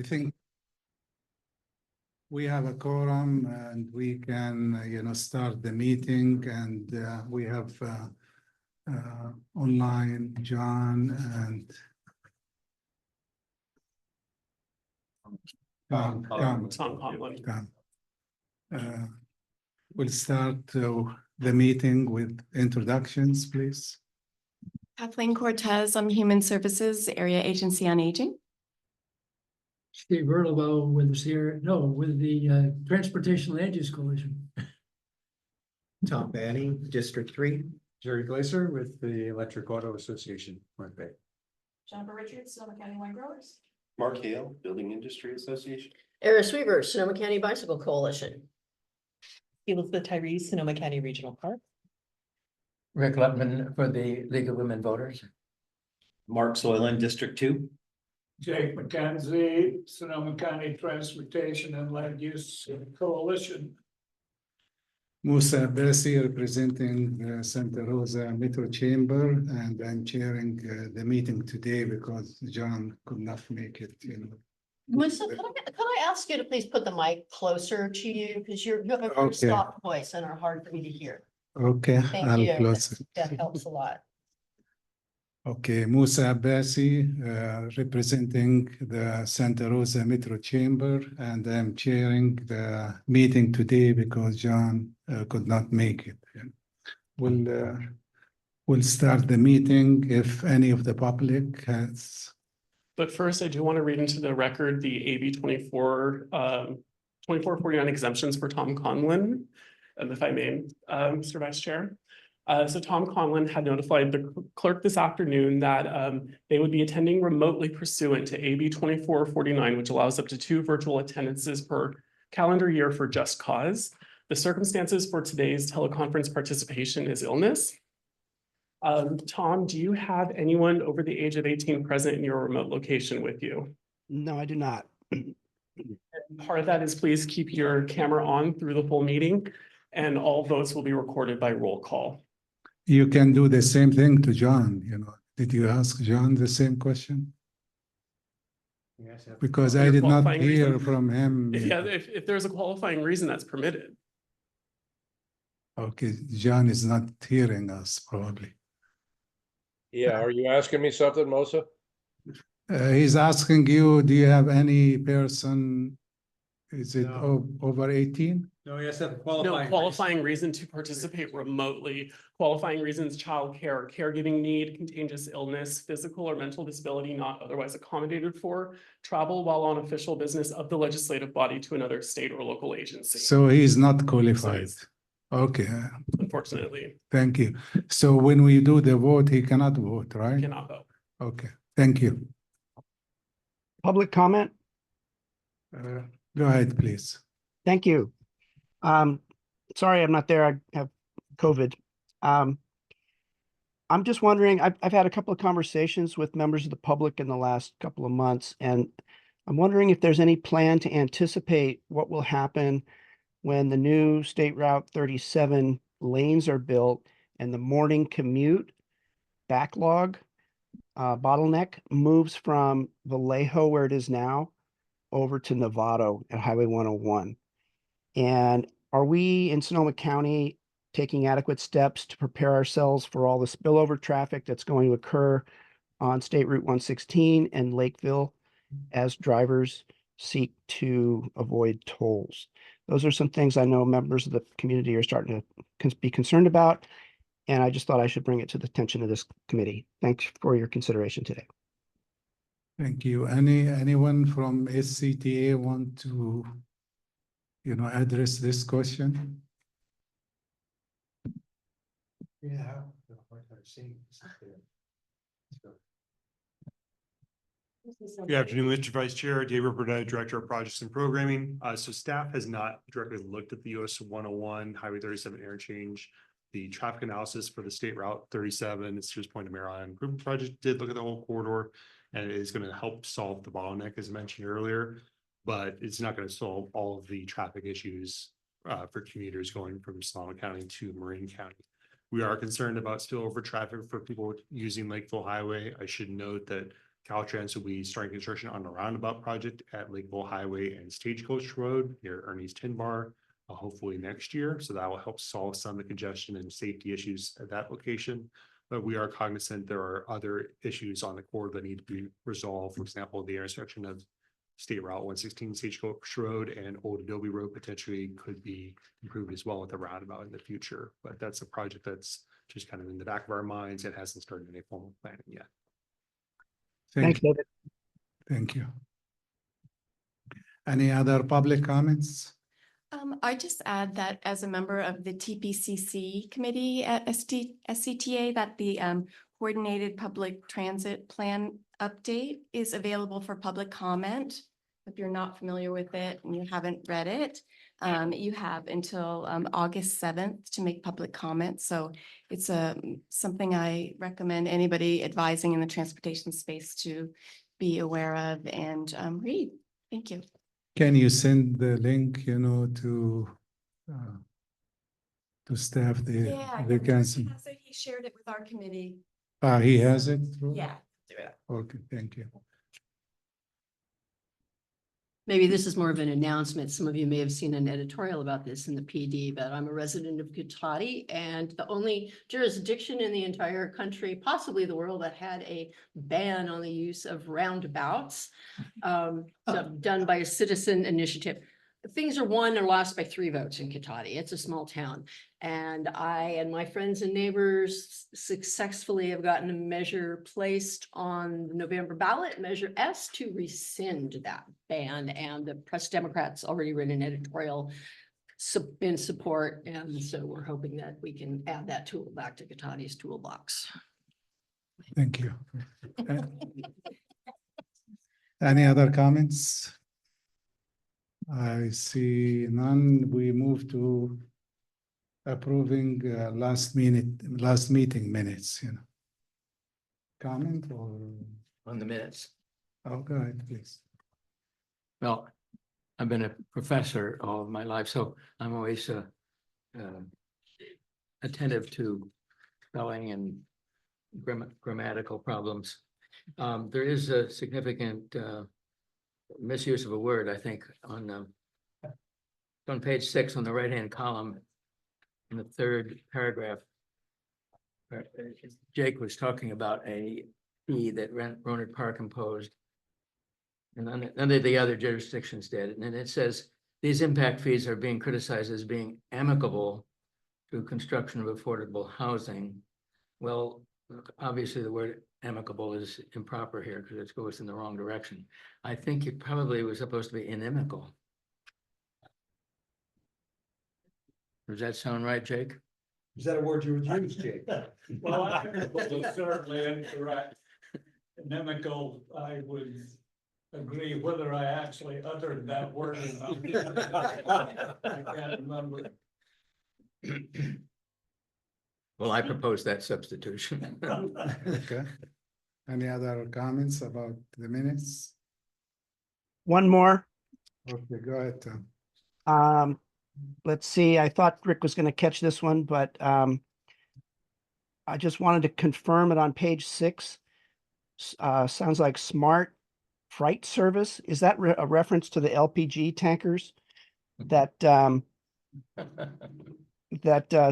I think we have a quorum and we can, start the meeting, and we have online John and Tom Conlon. We'll start the meeting with introductions, please. Kathleen Cortez, I'm Human Services Area Agency on Aging. Steve Erlebo with the Transportation Land Use Coalition. Tom Banning, District 3. Jerry Glaser with the Electric Auto Association, North Bay. Jennifer Richards, Sonoma County Wine Growers. Mark Hale, Building Industry Association. Eris Weaver, Sonoma County Bicycle Coalition. Elizabeth Tyrese, Sonoma County Regional Park. Rick Lutman for the League of Women Voters. Mark Soylan, District 2. Jake McKenzie, Sonoma County Transportation and Land Use Coalition. Musa Abbasi representing the Santa Rosa Metro Chamber, and I'm chairing the meeting today because John could not make it. Melissa, could I ask you to please put the mic closer to you, because you have a very soft voice and are hard for me to hear. Okay, Thank you. close it. That helps a lot. Okay, Musa Abbasi, representing the Santa Rosa Metro Chamber, and I'm chairing the meeting today because John could not make it. We'll start the meeting if any of the public has. But first, I do want to read into the record the AB 2449 exemptions for Tom Conlon, if I may, Mr. Vice Chair. So Tom Conlon had notified the clerk this afternoon that they would be attending remotely pursuant to AB 2449, which allows up to 2 virtual attendances per calendar year for just cause. The circumstances for today's teleconference participation is illness. Tom, do you have anyone over the age of 18 present in your remote location with you? No, I do not. Part of that is please keep your camera on through the whole meeting, and all votes will be recorded by roll call. You can do the same thing to John, Did you ask John the same question? Yes. Because I did not Qualifying hear reason. from him. If there's a qualifying reason, that's permitted. Okay, John is not hearing us probably. Yeah, are you asking me something, Mosa? He's asking you, do you have any person, is it No. over 18? No, yes, have No qualifying reason to participate remotely. Qualifying reasons: childcare, caregiving need, contagious illness, physical or mental disability not otherwise accommodated for, travel while on official business of the legislative body to another state or local agency. So he's not qualified. Okay, Unfortunately, thank you. So when we do the vote, he cannot vote, right? cannot vote. Okay, thank you. Public comment? Go ahead, please. Thank you. Sorry, I'm not there. I have COVID. I'm just wondering, I've had a couple of conversations with members of the public in the last couple of months, and I'm wondering if there's any plan to anticipate what will happen when the new State Route 37 lanes are built and the morning commute backlog bottleneck moves from Vallejo, where it is now, over to Novato at Highway 101. And are we in Sonoma County taking adequate steps to prepare ourselves for all the spillover traffic that's going to occur on State Route 116 and Lakeville as drivers seek to avoid tolls? Those are some things I know members of the community are starting to be concerned about, and I just thought I should bring it to the attention of this committee. Thanks for your consideration today. Thank you. Anyone from SCTA want to, address this question? Yeah. Good afternoon, Mr. Vice Chair, David Burnett, Director of Projects and Programming. So staff has not directly looked at the US 101 Highway 37 interchange. The traffic analysis for the State Route 37, it's just Point of Marion Improvement Project, did look at the whole corridor, and it is going to help solve the bottleneck as mentioned earlier, but it's not going to solve all of the traffic issues for commuters going from Sonoma County to Marin County. We are concerned about spillover traffic for people using Lakeville Highway. I should note that Caltrans will be starting construction on a roundabout project at Lakeville Highway and Stagecoach Road near Ernie's Tin Bar, hopefully next year. So that will help solve some of the congestion and safety issues at that location. But we are cognizant there are other issues on the corridor that need to be resolved. For example, the intersection of State Route 116 Stagecoach Road and Old Adobe Road potentially could be improved as well with the roundabout in the future. But that's a project that's just kind of in the back of our minds. It hasn't started any formal planning yet. Thanks, David. Thank you. Any other public comments? I just add that as a member of the TPCC committee at SCTA, that the coordinated public transit plan update is available for public comment. If you're not familiar with it and you haven't read it, you have until August 7th to make public comments. So it's something I recommend anybody advising in the transportation space to be aware of and read. Thank you. Can you send the link, to staff the Yeah, vacancy? he shared it with our committee. He has it? through? Yeah. Okay, thank you. Maybe this is more of an announcement. Some of you may have seen an editorial about this in the PD, but I'm a resident of Cotati and the only jurisdiction in the entire country, possibly the world, that had a ban on the use of roundabouts, done by a citizen initiative. Things are won or lost by 3 votes in Cotati. It's a small town. And I and my friends and neighbors successfully have gotten a measure placed on the November ballot, Measure S, to rescind that ban. And the Press Democrats already written an editorial in support. And so we're hoping that we can add that tool back to Cotati's toolbox. Thank you. Any other comments? I see none. We move to approving last meeting minutes, Comment or? On the minutes. Oh, go ahead, please. Well, I've been a professor all of my life, so I'm always attentive to spelling and grammatical problems. There is a significant misuse of a word, I think, on page 6 on the right-hand column in the 3rd paragraph. Jake was talking about a fee that Rohnert Park imposed, and none of the other jurisdictions did. And then it says these impact fees are being criticized as being amicable to construction of affordable housing. Well, obviously the word amicable is improper here because it goes in the wrong direction. I think it probably was supposed to be inimical. Does that sound right, Jake? Is that a word you would use, Jake? Well, I think it's certainly incorrect. Inimical, I would agree whether I actually uttered that word or not. I can't remember. Well, I propose that substitution. Okay. Any other comments about the minutes? One more. Okay, go ahead, Tom. Let's see, I thought Rick was going to catch this one, but I just wanted to confirm it on page 6. Sounds like smart freight service. Is that a reference to the LPG tankers that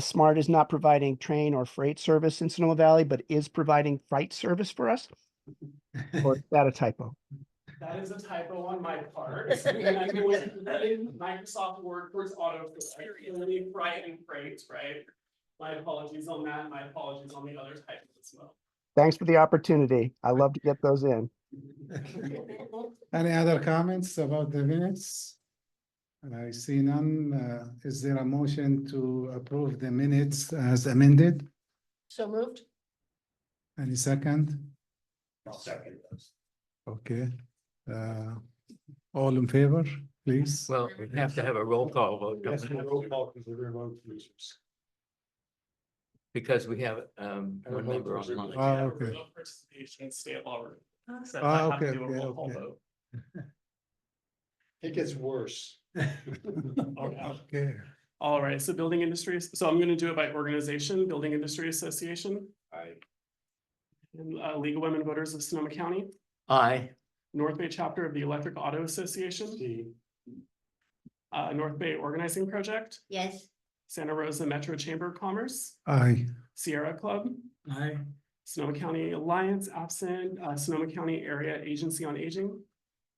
Smart is not providing train or freight service in Sonoma Valley, but is providing freight service for us? Or is that a typo? That is a typo on my part. Microsoft Word for autocorrect, freight and freight, right? My apologies on that. My apologies on the other typos as well. Thanks for the opportunity. I love to get those in. Any other comments about the minutes? I see none. Is there a motion to approve the minutes as amended? So moved. Any second? I'll second those. Okay. All in favor, please? Well, we have to have a roll call vote, don't Yes, we? roll call because we're remote users. Because we have one member online. Oh, okay. Remote participation, stay at law. So Ah, I have to okay, do a okay, roll call okay. vote. It gets worse. Okay. All right, so building industries, so I'm gonna do it by organization, Building Industry Association. Aye. And League of Women Voters of Sonoma County. Aye. North Bay Chapter of the Electric Auto Association, North Bay Organizing Project, Yes. Santa Rosa Metro Chamber of Commerce, Aye. Sierra Club, Aye. Sonoma County Alliance, absent, Sonoma County Area Agency on Aging,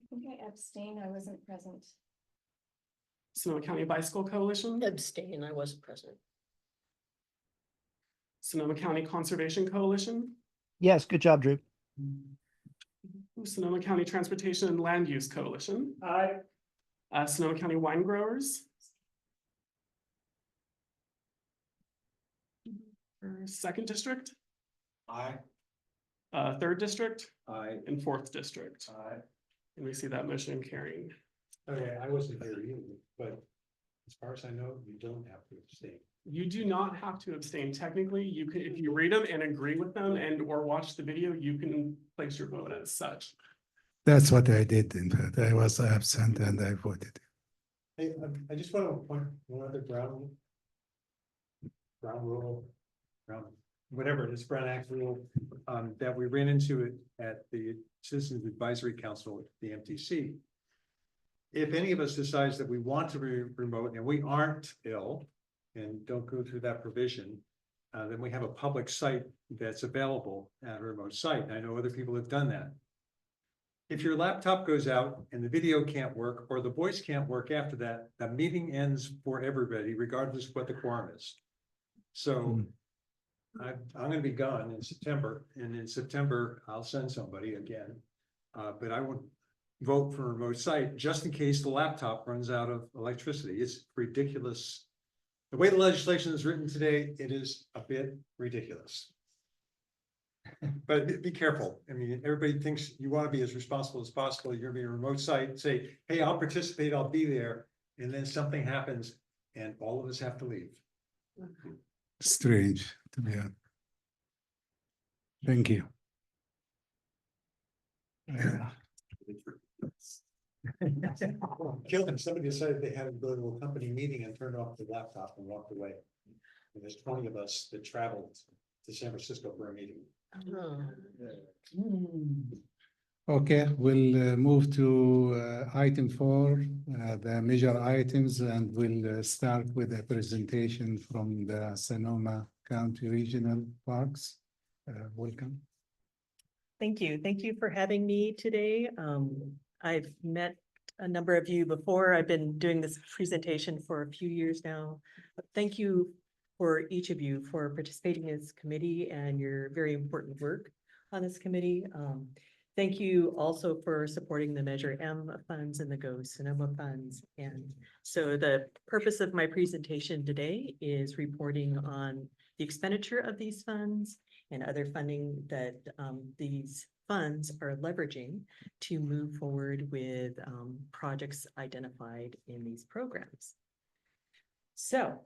I think I abstain. I wasn't present. Sonoma County Bicycle Coalition, Abstain, I wasn't present. Sonoma County Conservation Coalition, Yes, good job, Drew. Sonoma County Transportation and Land Use Coalition, Aye. Sonoma County Wine Growers, Second District, Aye. Third District, I, and Fourth District. Aye. And we see that motion carrying. okay, I wasn't here either, but as far as I know, you don't have to abstain. You do not have to abstain. Technically, you can, if you read them and agree with them and or watch the video, you can place your vote as such. That's what I did. In fact, I was absent and I voted. Hey, I just want to point one other ground rule, whatever it is, Brown Act rule, that we ran into it at the Citizens Advisory Council at the MTC. If any of us decides that we want to remote and we aren't ill and don't go through that provision, then we have a public site that's available at a remote site. I know other people have done that. If your laptop goes out and the video can't work or the voice can't work after that, the meeting ends for everybody, regardless of what the quorum is. So I'm gonna be gone in September, and in September, I'll send somebody again. But I would vote for a remote site just in case the laptop runs out of electricity. It's ridiculous. The way the legislation is written today, it is a bit ridiculous. But be careful. I mean, everybody thinks you want to be as responsible as possible. You're gonna be a remote site, say, hey, I'll participate, I'll be there. And then something happens and all of us have to leave. Strange, to be honest. Thank you. Killed him. Somebody decided they had to go to a company meeting and turned off the laptop and walked away. And there's 20 of us that traveled to San Francisco for a meeting. Okay, we'll move to item 4, the major items, and we'll start with a presentation from the Sonoma County Regional Parks. Welcome. Thank you. Thank you for having me today. I've met a number of you before. I've been doing this presentation for a few years now. But thank you for each of you for participating in this committee and your very important work on this committee. Thank you also for supporting the Measure M funds and the Go Sonoma funds. And so the purpose of my presentation today is reporting on the expenditure of these funds and other funding that these funds are leveraging to move forward with projects identified in these programs. So,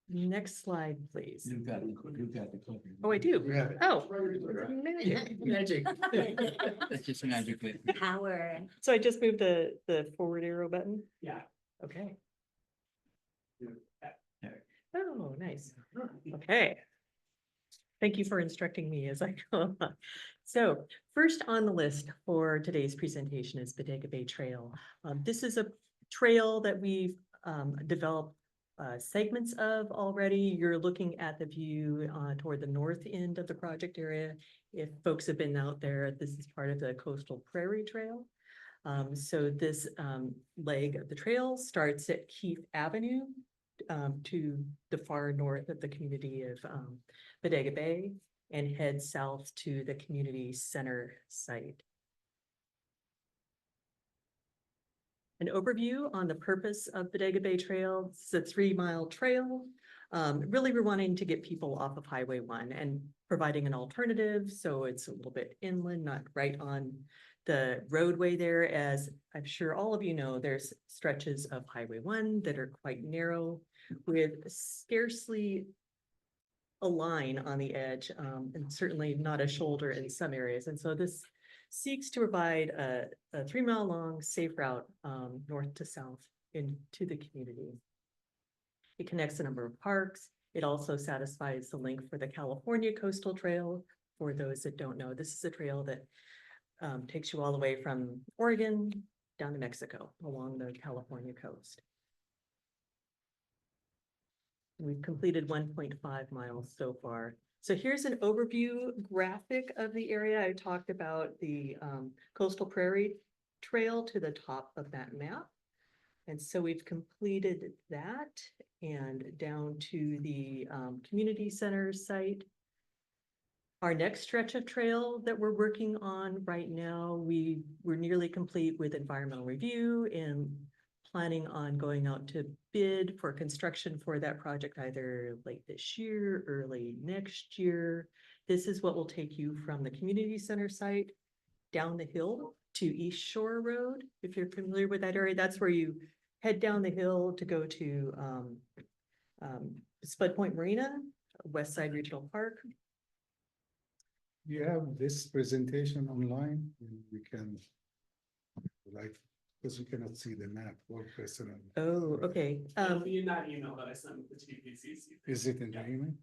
next slide, please. You've got the clicker. Oh, I do. have it. Oh. Magic. That's just magically. Power. So I just moved the forward arrow button. Yeah. Okay. Oh, nice. Okay. Thank you for instructing me as I go along. So first on the list for today's presentation is Bodega Bay Trail. This is a trail that we've developed segments of already. You're looking at the view toward the north end of the project area. If folks have been out there, this is part of the Coastal Prairie Trail. So this leg of the trail starts at Keith Avenue to the far north of the community of Bodega Bay and heads south to the community center site. An overview on the purpose of Bodega Bay Trail. It's a 3-mile trail. Really, we're wanting to get people off of Highway 1 and providing an alternative. So it's a little bit inland, not right on the roadway there. As I'm sure all of you know, there's stretches of Highway 1 that are quite narrow with scarcely a line on the edge, and certainly not a shoulder in some areas. And so this seeks to provide a 3-mile long safe route north to south into the community. It connects a number of parks. It also satisfies the link for the California Coastal Trail, for those that don't know, this is a trail that takes you all the way from Oregon down to Mexico along the California coast. We've completed 1.5 miles so far. So here's an overview graphic of the area. I talked about the coastal prairie trail to the top of that map. And so we've completed that and down to the community center site. Our next stretch of trail that we're working on right now, we're nearly complete with environmental review and planning on going out to bid for construction for that project either late this year, early next year. This is what will take you from the community center site down the hill to East Shore Road. If you're familiar with that area, that's where you head down the hill to go to Spud Point Marina, West Side Regional Park. You have this presentation online, and we can, like, because we cannot see the map or person. Oh, okay. It'll be in that email that I sent with the TPCC. Is it in the email?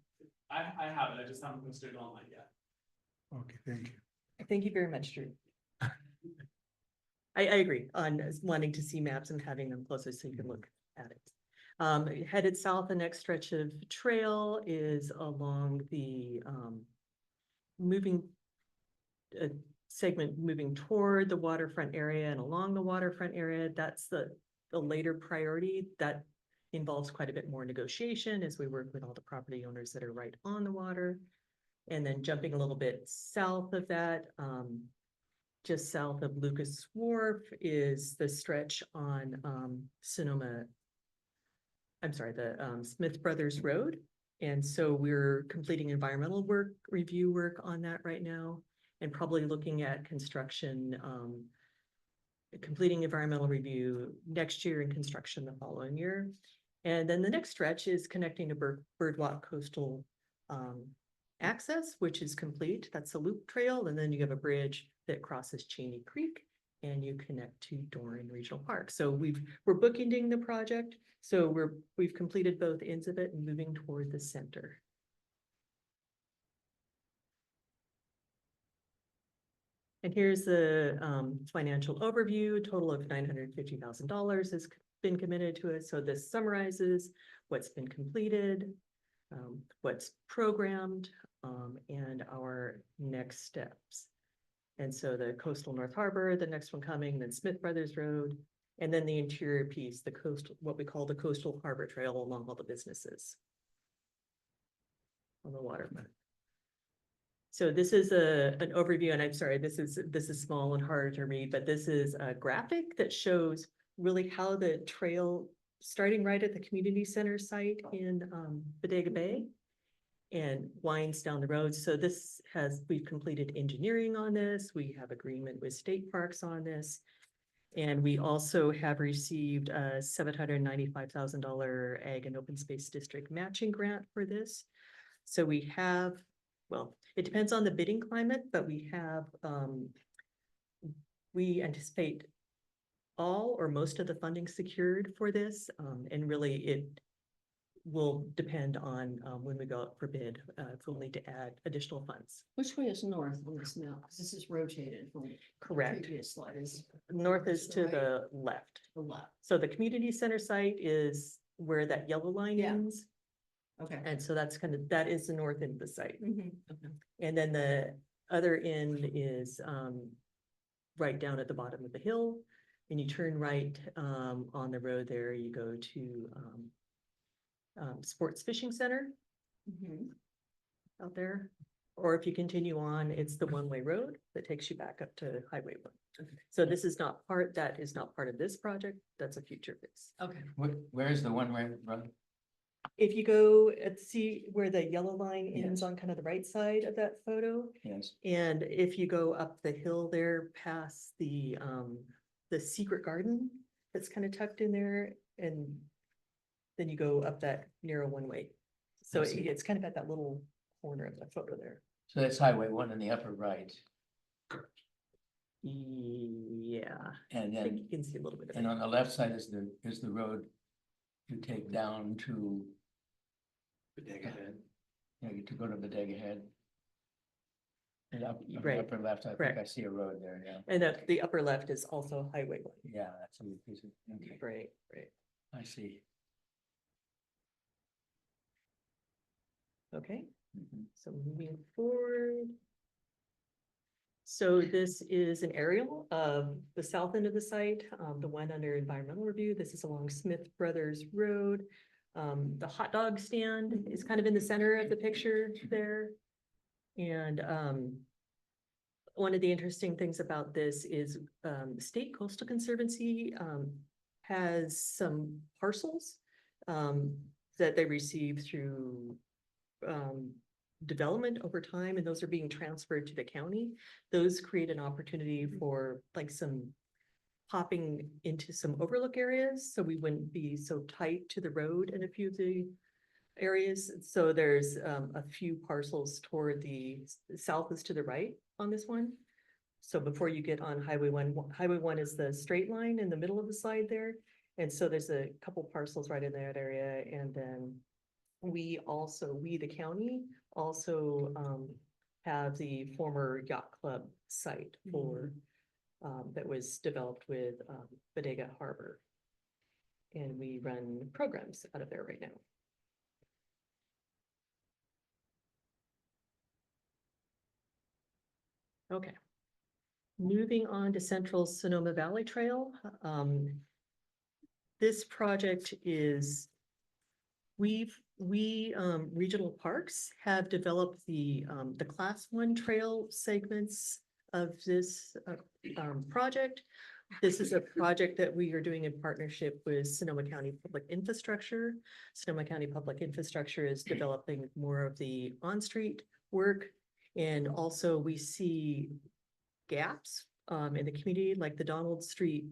I have it, I just haven't posted it online yet. Okay, thank you. Thank you very much, Drew. I agree on wanting to see maps and having them closer so you can look at it. Headed south, the next stretch of trail is along the segment moving toward the waterfront area and along the waterfront area. That's the later priority. That involves quite a bit more negotiation as we work with all the property owners that are right on the water. And then jumping a little bit south of that, just south of Lucas Wharf is the stretch on Sonoma. I'm sorry, the Smith Brothers Road. And so we're completing environmental review work on that right now, and probably looking at construction, completing environmental review next year and construction the following year. And then the next stretch is connecting to Birdwalk Coastal access, which is complete. That's a loop trail. And then you have a bridge that crosses Cheney Creek and you connect to Doran Regional Park. So we're bookending the project. So we've completed both ends of it and moving toward the center. And here's the financial overview. A total of $950,000 has been committed to it. So this summarizes what's been completed, what's programmed, and our next steps. And so the coastal North Harbor, the next one coming, then Smith Brothers Road, and then the interior piece, the coastal, what we call the coastal harbor trail along all the businesses on the waterfront. So this is an overview, and I'm sorry, this is small and hard to read, but this is a graphic that shows really how the trail, starting right at the community center site in Bodega Bay, and winds down the road. So we've completed engineering on this. We have agreement with state parks on this. And we also have received a $795,000 Ag and Open Space District matching grant for this. So we have, well, it depends on the bidding climate, but we have, we anticipate all or most of the funding secured for this. And really it will depend on when we go out for bid, if we'll need to add additional funds. Which way is north on this map? Because this is rotated from the Correct. previous slide. North is to the left. The left. So the community center site is where that yellow line Yeah. ends. Okay. And so that is the north end of the site. Okay. And then the other end is right down at the bottom of the hill. And you turn right on the road there, you go to Sports Fishing Center out there. Or if you continue on, it's the one-way road that takes you back up to Highway 1. Okay. So that is not part of this project. That's a future fix. Okay. Where's the one-way road? If you go see where the yellow line ends Yes. on kind of the right side of that photo, Yes. and if you go up the hill there past the secret garden that's kind of tucked in there, and then you go up that narrow one-way. So I see. it's kind of at that little corner of the photo there. So that's Highway 1 in the upper right. Yeah, And I think then, you can see a little bit of and it. on the left side is the road you take down to, Bodega Head. to go to Bodega Head. And up, in the Right, upper left, I think correct. I see a road there, yeah. And the upper left is also Highway one. Yeah, that's a piece of, okay, Right, right. I see. Okay, Mhm. so moving forward. So this is an aerial of the south end of the site, the one under environmental review. This is along Smith Brothers Road. The hot dog stand is kind of in the center of the picture there. And one of the interesting things about this is the State Coastal Conservancy has some parcels that they receive through development over time, and those are being transferred to the county. Those create an opportunity for like some popping into some overlook areas, so we wouldn't be so tight to the road in a few of the areas. So there's a few parcels toward the south is to the right on this one. So before you get on Highway 1, Highway 1 is the straight line in the middle of the slide there. And so there's a couple parcels right in that area, and then we, the county, also have the former yacht club site for that was developed with Bodega Harbor. And we run programs out of there right now. Okay. Moving on to Central Sonoma Valley Trail. This project is regional parks have developed the class 1 trail segments of this project. This is a project that we are doing in partnership with Sonoma County Public Infrastructure. Sonoma County Public Infrastructure is developing more of the on-street work. And also we see gaps in the community, like the Donald Street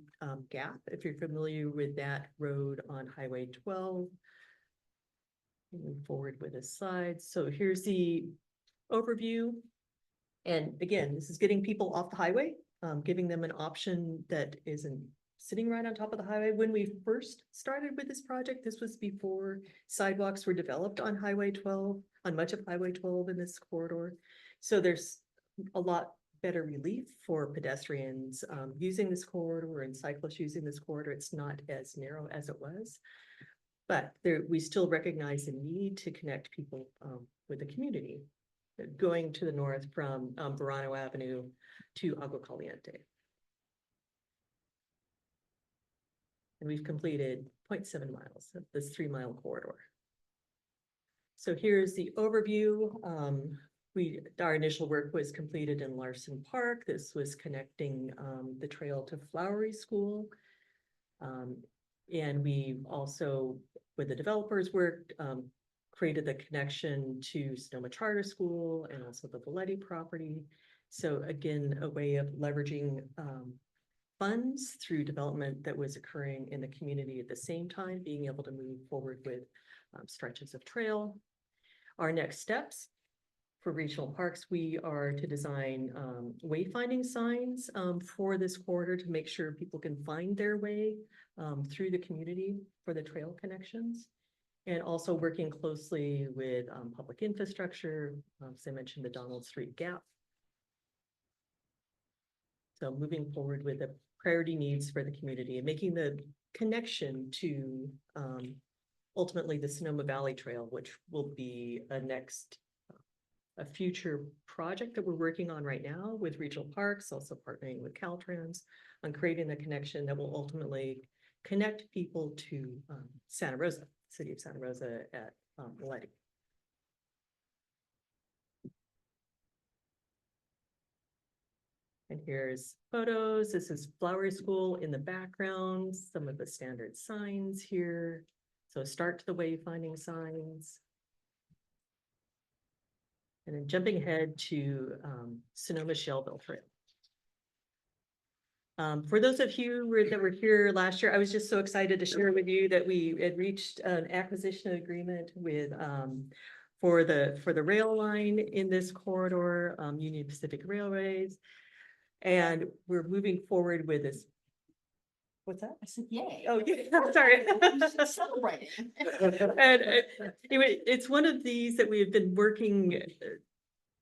gap, if you're familiar with that road on Highway 12. Move forward with the slides. So here's the overview. And again, this is getting people off the highway, giving them an option that isn't sitting right on top of the highway. When we first started with this project, this was before sidewalks were developed on Highway 12, on much of Highway 12 in this corridor. So there's a lot better relief for pedestrians using this corridor and cyclists using this corridor. It's not as narrow as it was. But we still recognize the need to connect people with the community, going to the north from Verano Avenue to Agua Caliente. And we've completed 0.7 miles of this 3-mile corridor. So here's the overview. Our initial work was completed in Larson Park. This was connecting the trail to Flowery School. And we also, with the developers work, created the connection to Sonoma Charter School and also the Valetti property. So again, a way of leveraging funds through development that was occurring in the community at the same time, being able to move forward with stretches of trail. Our next steps for regional parks, we are to design wayfinding signs for this corridor to make sure people can find their way through the community for the trail connections. And also working closely with public infrastructure, as I mentioned, the Donald Street Gap. So moving forward with the priority needs for the community and making the connection to ultimately the Sonoma Valley Trail, which will be a future project that we're working on right now with regional parks, also partnering with Caltrans on creating the connection that will ultimately connect people to Santa Rosa, city of Santa Rosa at Valetti. And here's photos. This is Flowery School in the background, some of the standard signs here. So start to the wayfinding signs. And then jumping ahead to Sonoma Schellville Trail. For those of you that were here last year, I was just so excited to share with you that we had reached an acquisition agreement with for the rail line in this corridor, Union Pacific Railways. And we're moving forward with this. What's that? I said, yay. Oh, yeah, sorry. Celebrating. And anyway, it's one of these that we have been working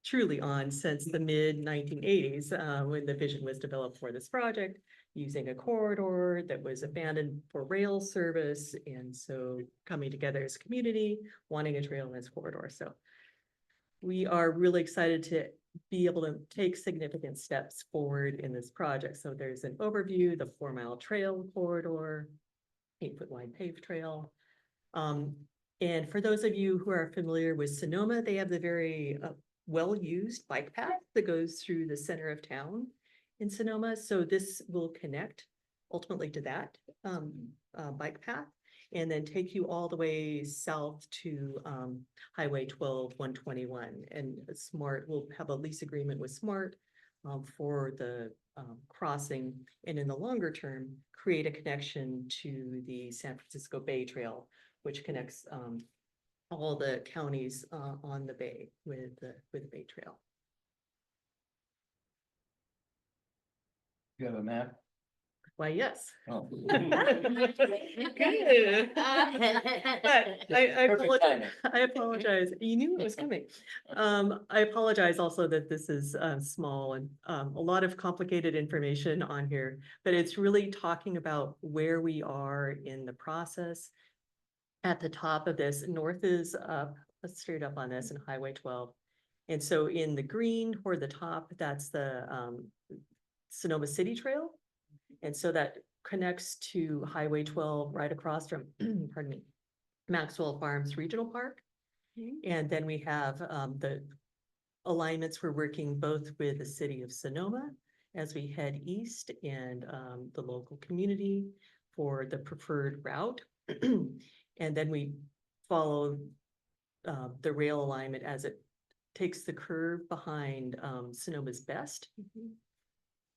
truly on since the mid 1980s, when the vision was developed for this project, using a corridor that was abandoned for rail service. And so coming together as a community, wanting a trail in this corridor. So we are really excited to be able to take significant steps forward in this project. So there's an overview, the 4-mile trail corridor, 8-foot wide paved trail. And for those of you who are familiar with Sonoma, they have the very well-used bike path that goes through the center of town in Sonoma. So this will connect ultimately to that bike path and then take you all the way south to Highway 12-121. And Smart will have a lease agreement with Smart for the crossing, and in the longer term, create a connection to the San Francisco Bay Trail, which connects all the counties on the bay with the Bay Trail. You have a map? Why, yes. Oh. But I Perfect apologize. timing. I apologize. You knew it was coming. I apologize also that this is small and a lot of complicated information on here, but it's really talking about where we are in the process. At the top of this, north is up, let's straight up on this, and Highway 12. And so in the green toward the top, that's the Sonoma City Trail. And so that connects to Highway 12 right across from, pardon me, Maxwell Farms Regional Park. And then we have the alignments. We're working both with the city of Sonoma as we head east and the local community for the preferred route. And then we follow the rail alignment as it takes the curve behind Sonoma's Best.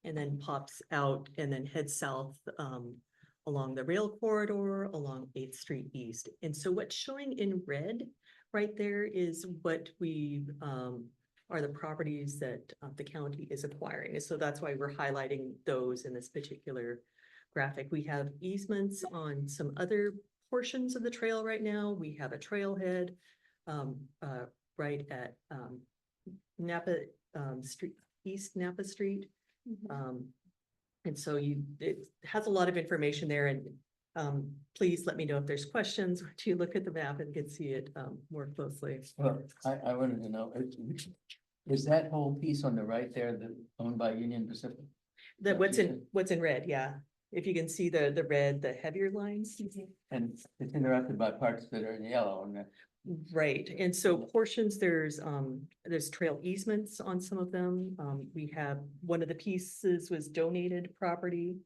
And then pops out and then heads south along the rail corridor along 8th Street East. And so what's showing in red right there is what we are the properties that the county is acquiring. And so that's why we're highlighting those in this particular graphic. We have easements on some other portions of the trail right now. We have a trailhead right at Napa Street, East Napa Street. And so it has a lot of information there, and please let me know if there's questions once you look at the map and can see it more closely. Well, I wanted to know, is that whole piece on the right there owned by Union Pacific? That what's in red, yeah. If you can see the red, the heavier lines. And it's interrupted by parts that are in yellow, and Right, and so portions, there's trail easements on some of them. We have, one of the pieces was donated property.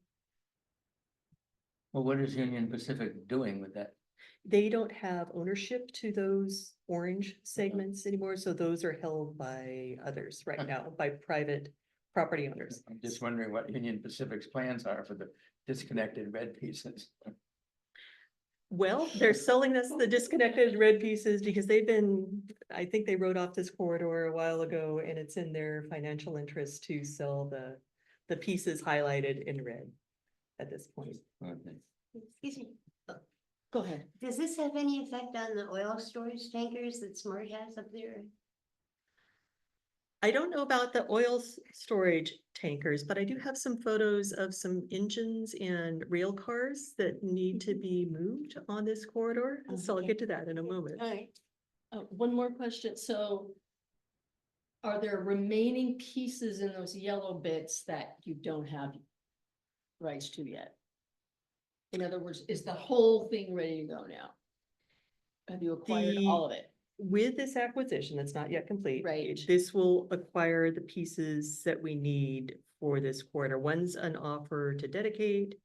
well, what is Union Pacific doing with that? They don't have ownership to those orange segments anymore, so those are held by others right now, by private property owners. I'm just wondering what Union Pacific's plans are for the disconnected red pieces. Well, they're selling us the disconnected red pieces because I think they wrote off this corridor a while ago, and it's in their financial interest to sell the pieces highlighted in red at this point. Okay. Excuse me. Go ahead. Does this have any effect on the oil storage tankers that Smart has up there? I don't know about the oil storage tankers, but I do have some photos of some engines and rail cars that need to be moved on this corridor. So I'll get to that in a moment. All right. One more question. So are there remaining pieces in those yellow bits that you don't have rights to yet? In other words, is the whole thing ready to go now? Have you acquired all of it? With this acquisition that's not yet complete. Right. This will acquire the pieces that we need for this corridor. One's an offer to dedicate,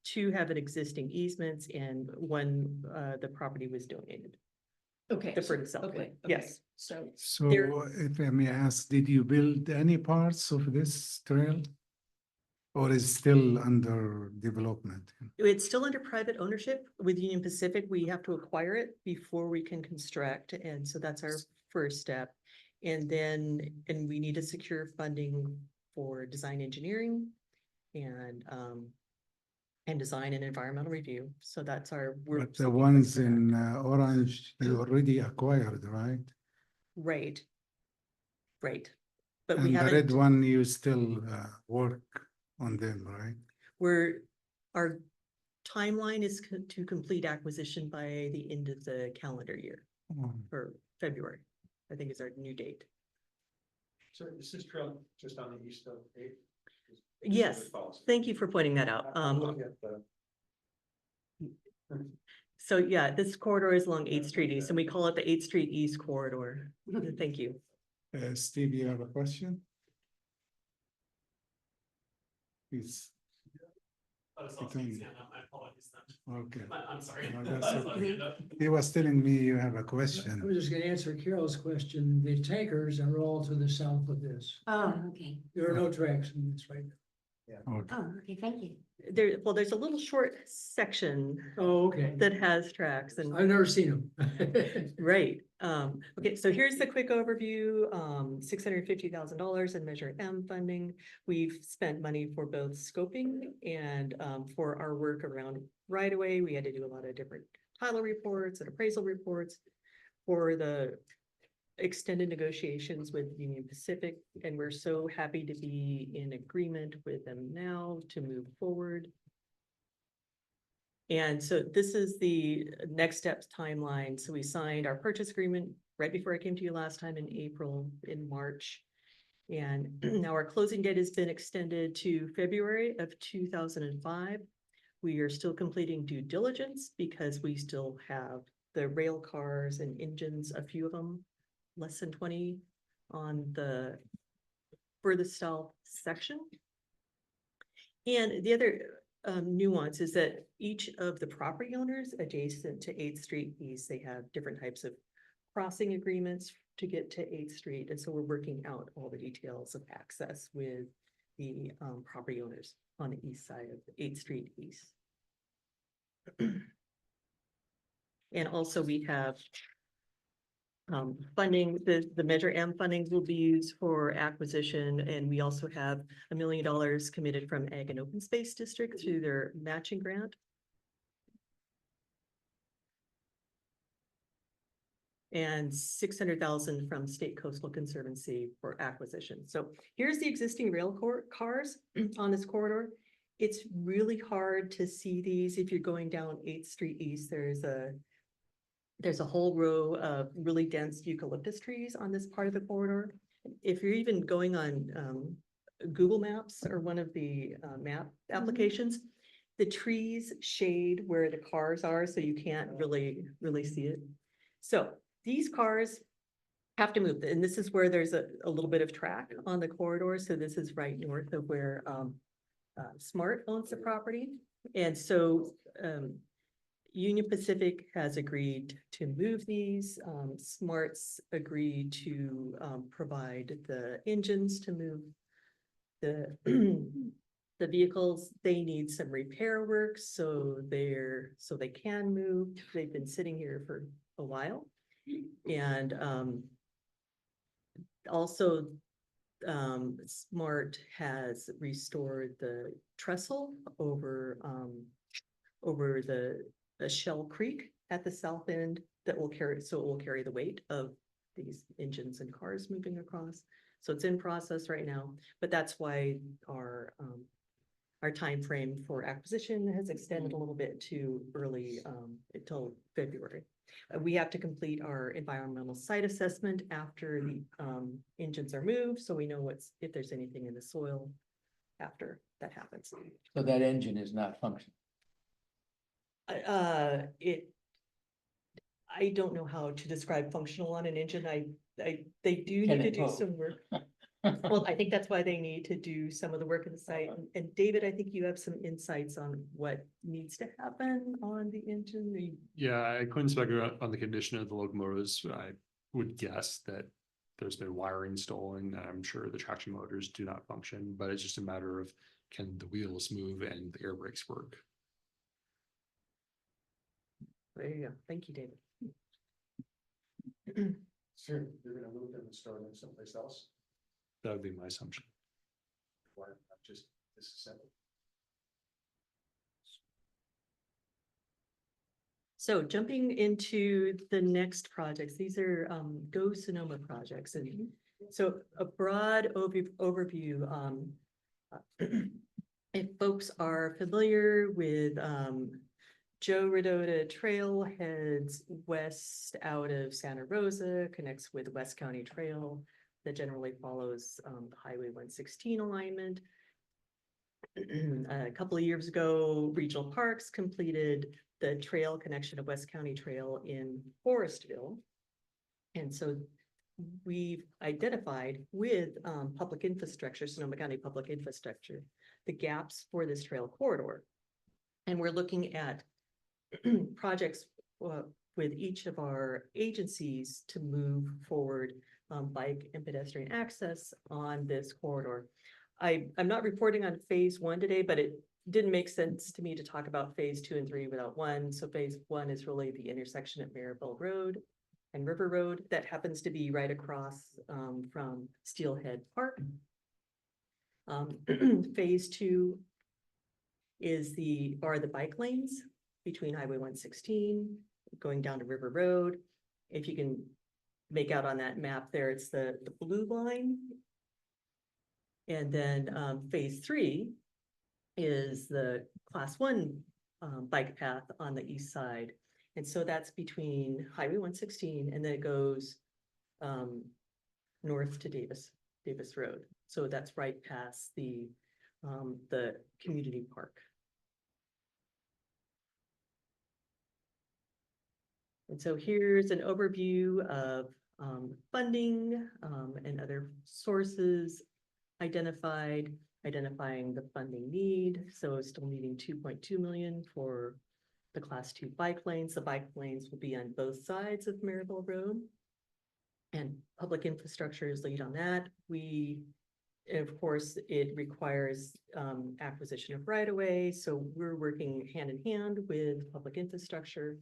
two have an existing easements, and one, the property was donated. Okay. The Frig itself. Okay. Yes. So So There- if I may ask, did you build any parts of this trail? Or is still under development? It's still under private ownership. With Union Pacific, we have to acquire it before we can construct, and so that's our first step. And we need to secure funding for design engineering and design and environmental review. So that's But the ones in orange, you already acquired, right? Right. Right. But we And the red haven't, one, you still work on them, right? our timeline is to complete acquisition by the end of the calendar year, or February, I think is our new date. So this is trail just on the east of eight. Yes, thank you for pointing that out. So yeah, this corridor is along 8th Street East, and we call it the 8th Street East corridor. Thank you. Steve, you have a question? Please. I was also Continue. stand up. My apologies then. Okay. I'm sorry. No, that's I saw your okay. hand up. He was telling me you have a I question. was just gonna answer Carol's question. The tankers are all to the south of this. Oh, okay. There are no tracks in this right Okay. Oh, okay, thank you. There's a little short section now. Oh, okay. that has tracks and. I've never seen them. Right, okay, so here's the quick overview, $650,000 in Measure M funding. We've spent money for both scoping and for our work around right away. We had to do a lot of different title reports and appraisal reports for the extended negotiations with Union Pacific, and we're so happy to be in agreement with them now to move forward. And so this is the next steps timeline. So we signed our purchase agreement right before I came to you last time in April, in March. And now our closing date has been extended to February of 2005. We are still completing due diligence because we still have the rail cars and engines, a few of them, less than 20 on the furthest south section. And the other nuance is that each of the property owners adjacent to 8th Street East, they have different types of crossing agreements to get to 8th Street. And so we're working out all the details of access with the property owners on the east side of 8th Street East. And also we have funding, the Measure M funding will be used for acquisition, and we also have $1 million committed from Ag and Open Space District through their matching grant. And 600,000 from State Coastal Conservancy for acquisition. So here's the existing rail cars on this corridor. It's really hard to see these if you're going down 8th Street East. There's a whole row of really dense eucalyptus trees on this part of the corridor. If you're even going on Google Maps or one of the map applications, the trees shade where the cars are, so you can't really see it. So these cars have to move, and this is where there's a little bit of track on the corridor. So this is right north of where Smart owns the property. And so Union Pacific has agreed to move these. Smart's agreed to provide the engines to move the the vehicles. They need some repair work, so they can move. They've been sitting here for a while. And also Smart has restored the trestle over the Shell Creek at the south end that will carry, so it will carry the weight of these engines and cars moving across. So it's in process right now, but that's why our time frame for acquisition has extended a little bit to early until February. We have to complete our environmental site assessment after the engines are moved, so we know if there's anything in the soil after that happens. So that engine is not functional. I don't know how to describe functional on an engine. They do Can need to it do move? some work. Well, I think that's why they need to do some of the work in the site. And David, I think you have some insights on what needs to happen on the engine. Yeah, I couldn't speculate on the condition of the locomotives. I would guess that there's been wiring stolen. I'm sure the traction motors do not function, but it's just a matter of can the wheels move and the air brakes work. There you go. Thank you, David. Sure, you're gonna move them and store them someplace else. That would be my assumption. Why not just disassemble? So jumping into the next projects, these are Go Sonoma projects, and So a broad overview, if folks are familiar with, Joe Rodota Trail heads west out of Santa Rosa, connects with West County Trail that generally follows, the Highway 116 alignment. A couple of years ago, Regional Parks completed the trail connection of West County Trail in Forestville. And so we've identified with public infrastructure, Sonoma County Public Infrastructure, the gaps for this trail corridor. And we're looking at projects with each of our agencies to move forward bike and pedestrian access on this corridor. I'm not reporting on phase 1 today, but it didn't make sense to me to talk about phase 2 and 3 without 1. So phase 1 is really the intersection at Mirabel Road and River Road that happens to be right across from Steelhead Park. Phase 2 is the bike lanes between Highway 116 going down to River Road. If you can make out on that map there, it's the blue line. And then phase 3 is the class 1 bike path on the east side. And so that's between Highway 116 and then it goes north to Davis Road. So that's right past the community park. And so here's an overview of funding and other sources identifying the funding need. So still needing 2.2 million for the class 2 bike lanes. The bike lanes will be on both sides of Mirabel Road. And public infrastructure is lead on that. Of course, it requires acquisition of right-of-way. So we're working hand in hand with public infrastructure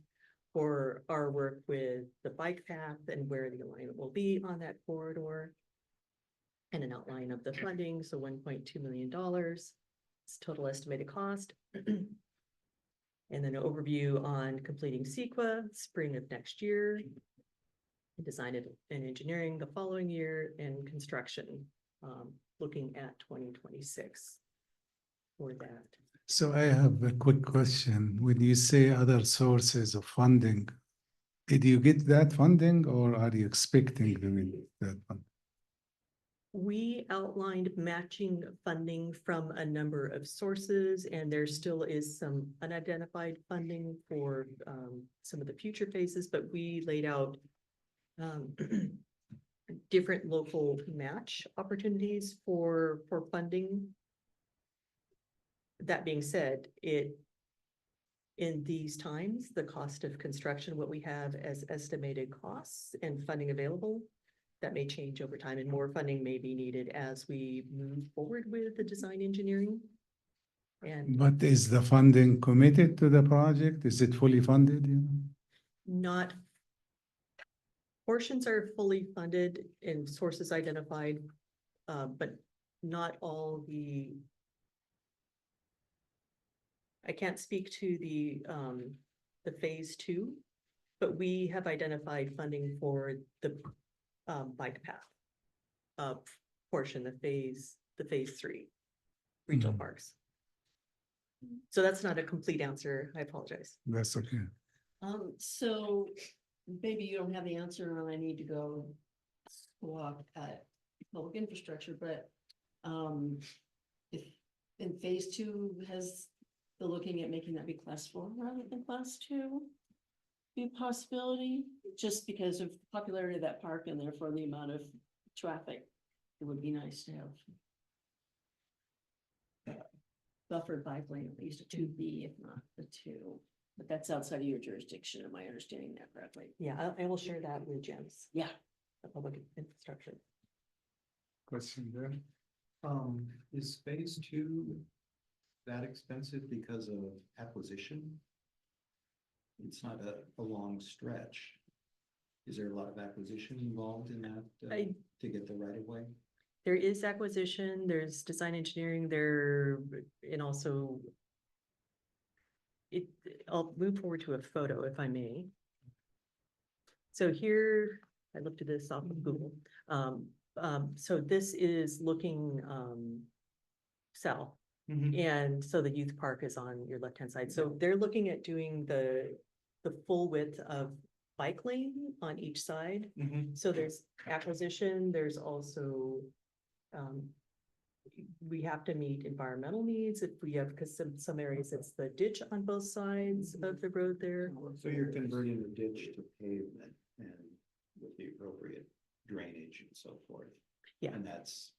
for our work with the bike path and where the alignment will be on that corridor. And an outline of the funding, so $1.2 million is total estimated cost. And then an overview on completing CEQA spring of next year, design and engineering the following year, and construction looking at 2026 for that. So I have a quick question. When you say other sources of funding, did you get that funding or are you expecting that funding? We outlined matching funding from a number of sources, and there still is some unidentified funding for some of the future phases, but we laid out different local match opportunities for funding. That being said, in these times, the cost of construction, what we have as estimated costs and funding available, that may change over time and more funding may be needed as we move forward with the design engineering. But is the funding committed to the project? Is it fully funded? Not portions are fully funded and sources identified, but not all I can't speak to the phase 2, but we have identified funding for the bike path portion, the phase 3 regional parks. So that's not a complete answer. I apologize. That's okay. So maybe you don't have the answer and I need to go walk at public infrastructure, but if in phase 2 has the looking at making that be class 4 rather than class 2 be a possibility, just because of the popularity of that park and therefore the amount of traffic, it would be nice to have buffered bike lane, at least a 2B, if not the 2. But that's outside of your jurisdiction. Am I understanding that correctly? Yeah, I will share that with Jens. Yeah. The public infrastructure. Question there? Is phase 2 that expensive because of acquisition? It's not a long stretch. Is there a lot of acquisition involved in that to get the right of way? There is acquisition, there's design engineering there, and also I'll move forward to a photo if I may. So here, I looked at this off of Google. So this is looking, south. And so the youth park is on your left-hand side. So they're looking at doing the full width of bike lane on each side. So there's acquisition, there's also, we have to meet environmental needs if we have, because some areas it's the ditch on both sides of the road there. So you're converting the ditch to pavement and with the appropriate drainage and so forth. Yeah. And that's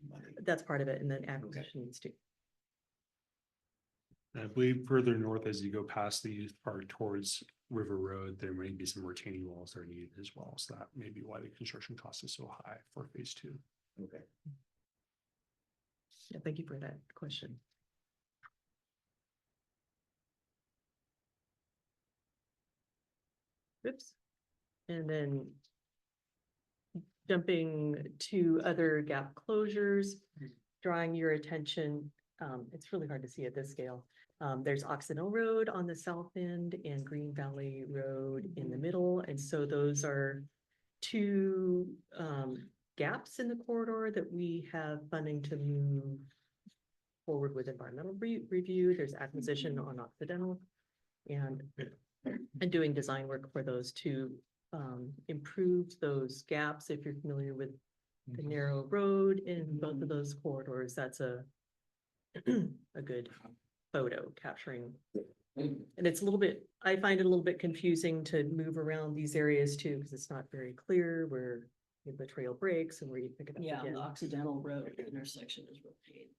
money. That's part of it, and then acquisition needs to. I believe further north as you go past the youth park towards River Road, there may be some retaining walls that are needed as well. So that may be why the construction cost is so high for phase 2. Okay. Yeah, thank you for that question. Oops. And then jumping to other gap closures, drawing your attention, it's really hard to see at this scale. There's Occidental Road on the south end and Green Valley Road in the middle. And so those are two gaps in the corridor that we have funding to move forward with environmental review. There's acquisition on Occidental and doing design work for those to improve those gaps. If you're familiar with the narrow road in both of those corridors, that's a good photo capturing. And it's a little bit, I find it a little bit confusing to move around these areas too, because it's not very clear where the trail breaks and where you pick it up Yeah, again. the Occidental Road intersection is rotated.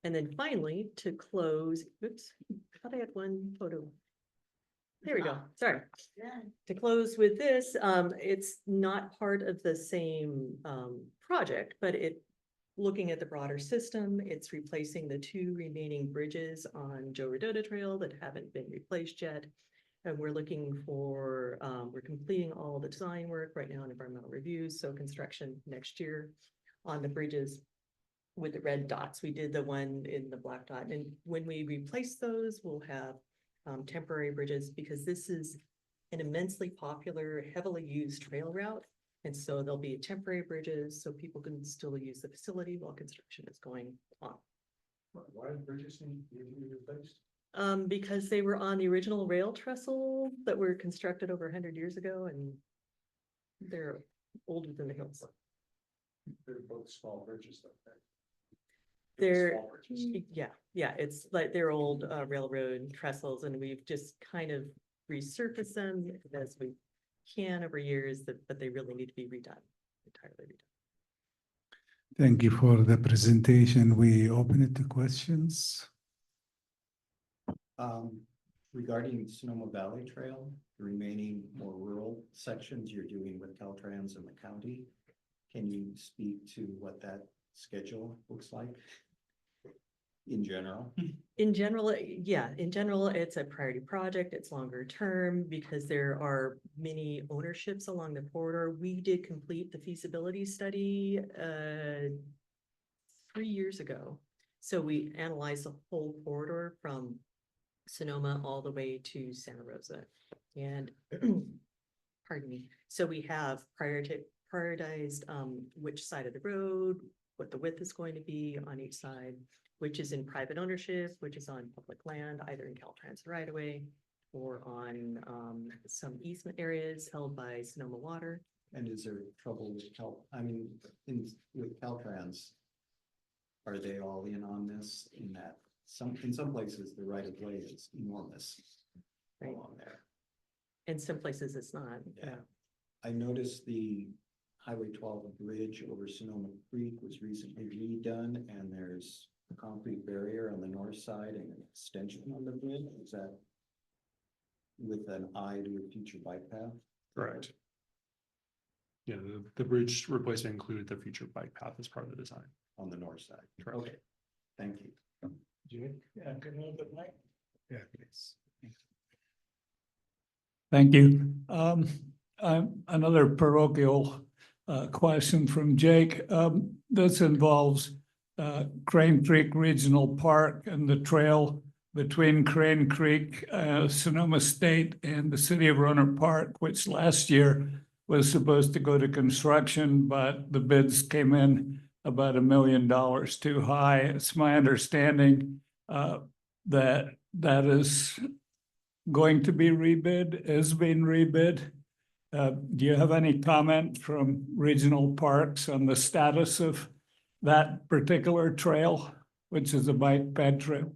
And then finally, to close, oops, I thought I had one photo. There we go, sorry. To close with this, it's not part of the same project, but looking at the broader system, it's replacing the 2 remaining bridges on Joe Rodota Trail that haven't been replaced yet. And we're looking for, we're completing all the design work right now in environmental reviews, so construction next year on the bridges with the red dots. We did the one in the black dot, and when we replace those, we'll have temporary bridges, because this is an immensely popular, heavily used trail route. And so there'll be temporary bridges so people can still use the facility while construction is going on. Why do bridges need to be replaced? Because they were on the original rail trestle that were constructed over 100 years ago, and they're older than the hills. They're both small bridges though. They're, yeah, it's like they're old railroad trestles, and we've just kind of resurfaced them as we can over years, but they really need to be redone, entirely redone. Thank you for the presentation. We open it to questions. Regarding Sonoma Valley Trail, the remaining more rural sections you're doing with Caltrans and the county, can you speak to what that schedule looks like in general? In general, yeah, in general, it's a priority project. It's longer term because there are many ownerships along the corridor. We did complete the feasibility study 3 years ago. So we analyzed the whole corridor from Sonoma all the way to Santa Rosa. And pardon me. So we have prioritized which side of the road, what the width is going to be on each side, which is in private ownership, which is on public land, either in Caltrans right away or on some easement areas held by Sonoma Water. And is there trouble with with Caltrans? Are they all in on this in that in some places the right of way is enormous along there? In some places it's not. Yeah. I noticed the Highway 12 bridge over Sonoma Creek was recently redone, and there's a concrete barrier on the north side and an extension on the bridge. Is that with an eye to a future bike path? Correct. Yeah, the bridge replacement included the future bike path as part of the design. On the north side. Correct. Okay, thank you. Yeah, good a little bit like. Yeah, please. Thank you. Another parochial question from Jake. This involves Crane Creek Regional Park and the trail between Crane Creek, Sonoma State and the city of Rohnert Park, which last year was supposed to go to construction, but the bids came in about $1 million too high. It's my understanding that that is going to be rebid, is being rebid. Do you have any comment from regional parks on the status of that particular trail, which is a bike ped trail?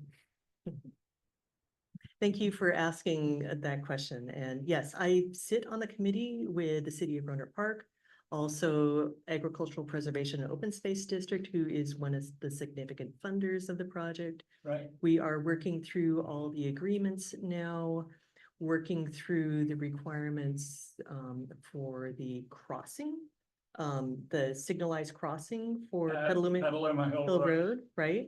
Thank you for asking that question. And yes, I sit on the committee with the city of Rohnert Park, also Agricultural Preservation and Open Space District, who is one of the significant funders of the project. Right. We are working through all the agreements now, working through the requirements for the crossing, the signalized crossing for Petaluma Hill Road, right?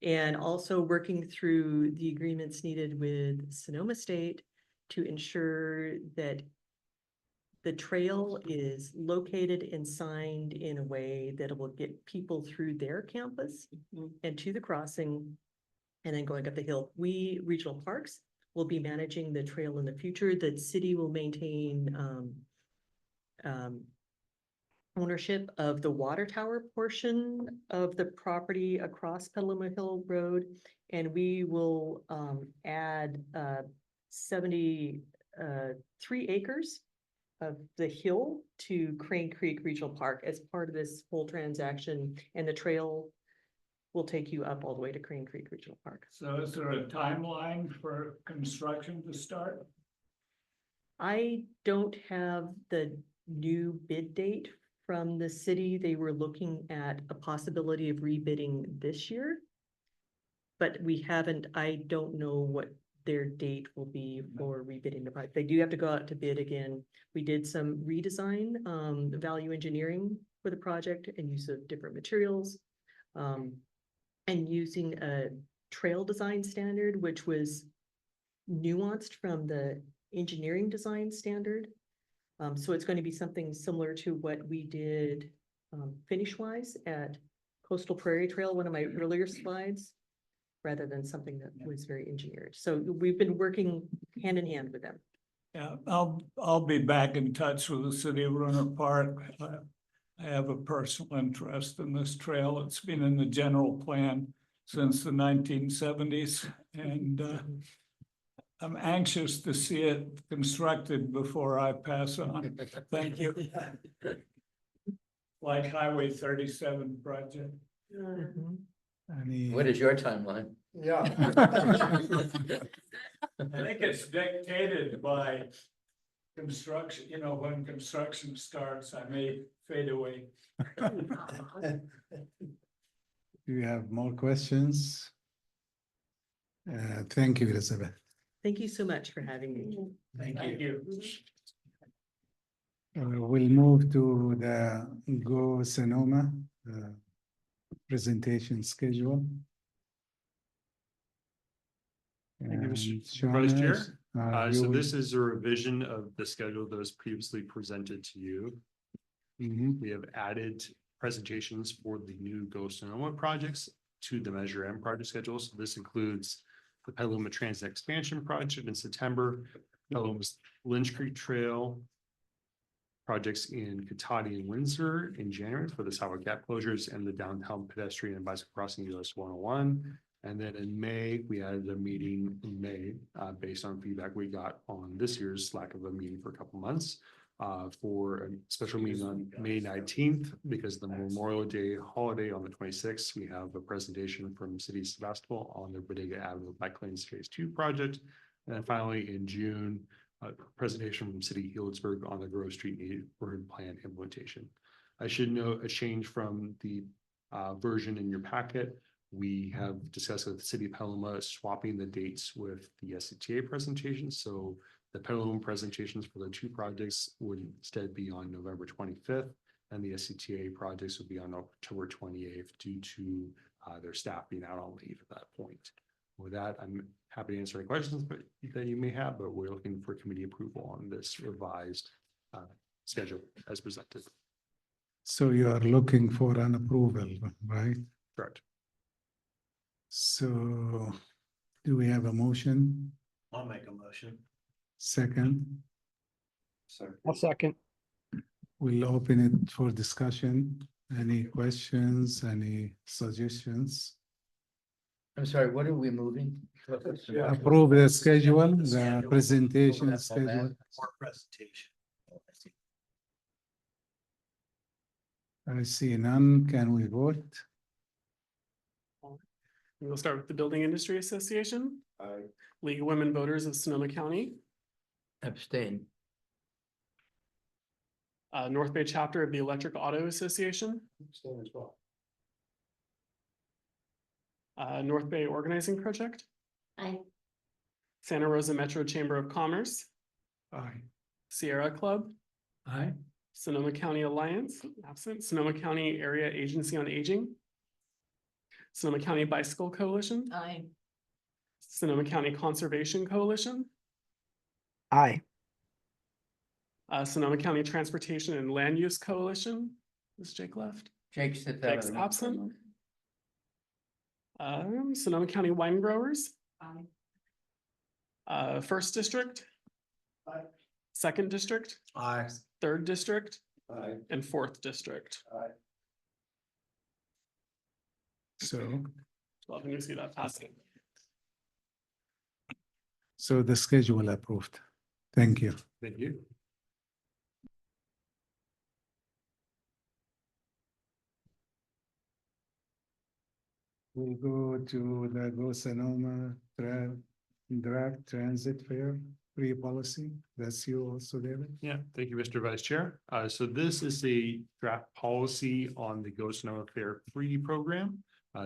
And also working through the agreements needed with Sonoma State to ensure that the trail is located and signed in a way that it will get people through their campus and to the crossing and then going up the hill. We, regional parks, will be managing the trail in the future. The city will maintain ownership of the water tower portion of the property across Petaluma Hill Road. And we will add 73 acres of the hill to Crane Creek Regional Park as part of this whole transaction. And the trail will take you up all the way to Crane Creek Regional Park. So is there a timeline for construction to start? I don't have the new bid date from the city. They were looking at a possibility of rebidding this year. But we haven't, I don't know what their date will be for rebidding the project. They do have to go out to bid again. We did some redesign, value engineering for the project and use of different materials. And using a trail design standard, which was nuanced from the engineering design standard. So it's going to be something similar to what we did finish-wise at Coastal Prairie Trail, one of my earlier slides, rather than something that was very engineered. So we've been working hand in hand with them. Yeah, I'll be back in touch with the city of Rohnert Park. I have a personal interest in this trail. It's been in the general plan since the 1970s, and I'm anxious to see it constructed before I pass on. Thank you. Like Highway 37 project. What is your timeline? Yeah. I think it's dictated by construction, you know, when construction starts, I may fade away. Do you have more questions? Thank you, Elizabeth. Thank you so much for having me. Thank you. We'll move to the Go Sonoma presentation schedule. Thank you, And Mr. Vice Chair. you So will- this is a revision of the schedule that was previously presented to you. We have added presentations for the new Go Sonoma projects to the Measure M project schedule. So this includes the Petaluma Transit Expansion Project in September, Petaluma's Lynch Creek Trail projects in Cotati and Windsor in January for the sidewalk gap closures and the downtown pedestrian and bicycle crossing US 101. And then in May, we had a meeting in May based on feedback we got on this year's lack of a meeting for a couple months for a special meeting on May 19th, because the Memorial Day holiday on the 26th, we have a presentation from City of Sebastopol on the Bodega Avenue Bike Lanes Phase 2 project. And then finally in June, a presentation from City Healdsburg on the Grove Street neighborhood plan implementation. I should note a change from the version in your packet. We have discussed with the City of Petaluma swapping the dates with the SCTA presentation. So the Petaluma presentations for the two projects would instead be on November 25th, and the SCTA projects would be on October 28th due to their staff being out on leave at that point. With that, I'm happy to answer any questions that you may have, but we're looking for committee approval on this revised schedule as presented. So you are looking for an approval, right? Correct. So Do we have a motion? I'll make a motion. Second, Sorry. I'll second. we'll open it for discussion. Any questions, any suggestions? I'm sorry, what are we moving? Approve the schedule, the presentation schedule. More presentation. I see none. Can we vote? We'll start with the Building Industry Association. League of Women Voters of Sonoma County, Abstain. North Bay Chapter of the Electric Auto Association, Abstain as well. North Bay Organizing Project, Aye. Santa Rosa Metro Chamber of Commerce, Aye. Sierra Club, Aye. Sonoma County Alliance, absent, Sonoma County Area Agency on Aging, Sonoma County Bicycle Coalition, Aye. Sonoma County Conservation Coalition, Aye. Sonoma County Transportation and Land Use Coalition. Is Jake left? Jake sits out. Jake's absent. Sonoma County Wine Growers. First District. Aye. Second District, Aye. Third District, Aye. and Fourth District. So, Love when you see that passing. so the schedule approved. Thank you. Thank you. We'll go to the Go Sonoma Draft Transit Fair free policy. That's you also, David? Yeah, thank you, Mr. Vice Chair. So this is a draft policy on the Go Sonoma Fair free program.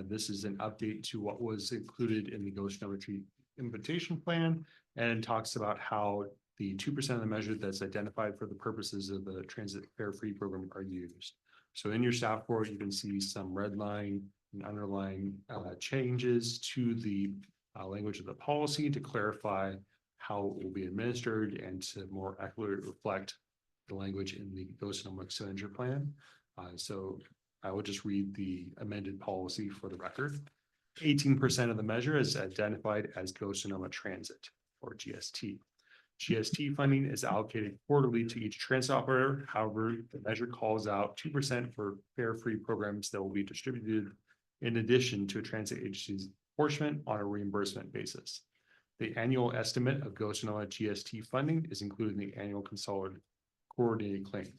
This is an update to what was included in the Go Sonoma Tree invitation plan and talks about how the 2% of the measure that's identified for the purposes of the transit fare free program are used. So in your staff report, you can see some red line and underlying changes to the language of the policy to clarify how it will be administered and to more accurately reflect the language in the Go Sonoma expenditure plan. So I will just read the amended policy for the record. 18% of the measure is identified as Go Sonoma Transit or GST. GST funding is allocated quarterly to each transit operator. However, the measure calls out 2% for fare-free programs that will be distributed in addition to a transit agency's apportionment on a reimbursement basis. The annual estimate of Go Sonoma GST funding is included in the annual consolidated coordinated claim.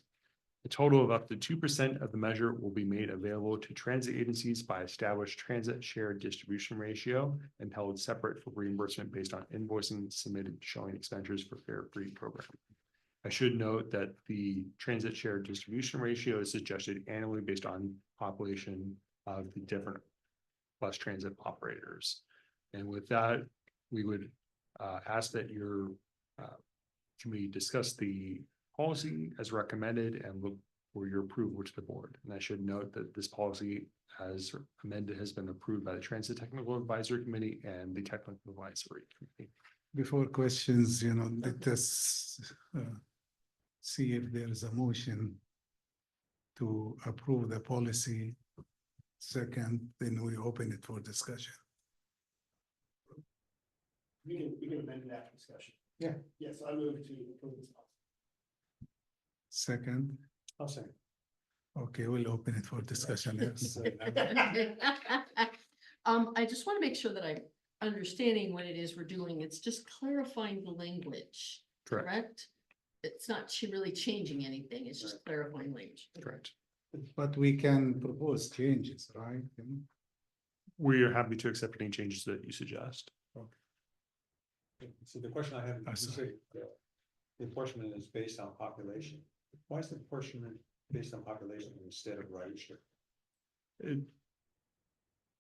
A total of up to 2% of the measure will be made available to transit agencies by established transit share distribution ratio and held separate for reimbursement based on invoicing submitted showing expenditures for fare-free program. I should note that the transit share distribution ratio is adjusted annually based on population of the different bus transit operators. And with that, we would ask that your committee discuss the policy as recommended and look for your approval to the board. And I should note that this policy as amended has been approved by the Transit Technical Advisory Committee and the Technical Advisory Committee. Before questions, let us see if there is a motion to approve the policy. Second, then we open it for discussion. We can amend that discussion. Yeah. Yes, I move to approve this. Second, I'll say. okay, we'll open it for discussion. Yes. I just want to make sure that I'm understanding what it is we're doing. It's just clarifying the language, Correct. correct? It's not really changing anything. It's just clarifying language. Correct. But we can propose changes, right? We are happy to accept any changes that you suggest. So the question I have, I you see. say the apportionment is based on population. Why is the apportionment based on population instead of ridership?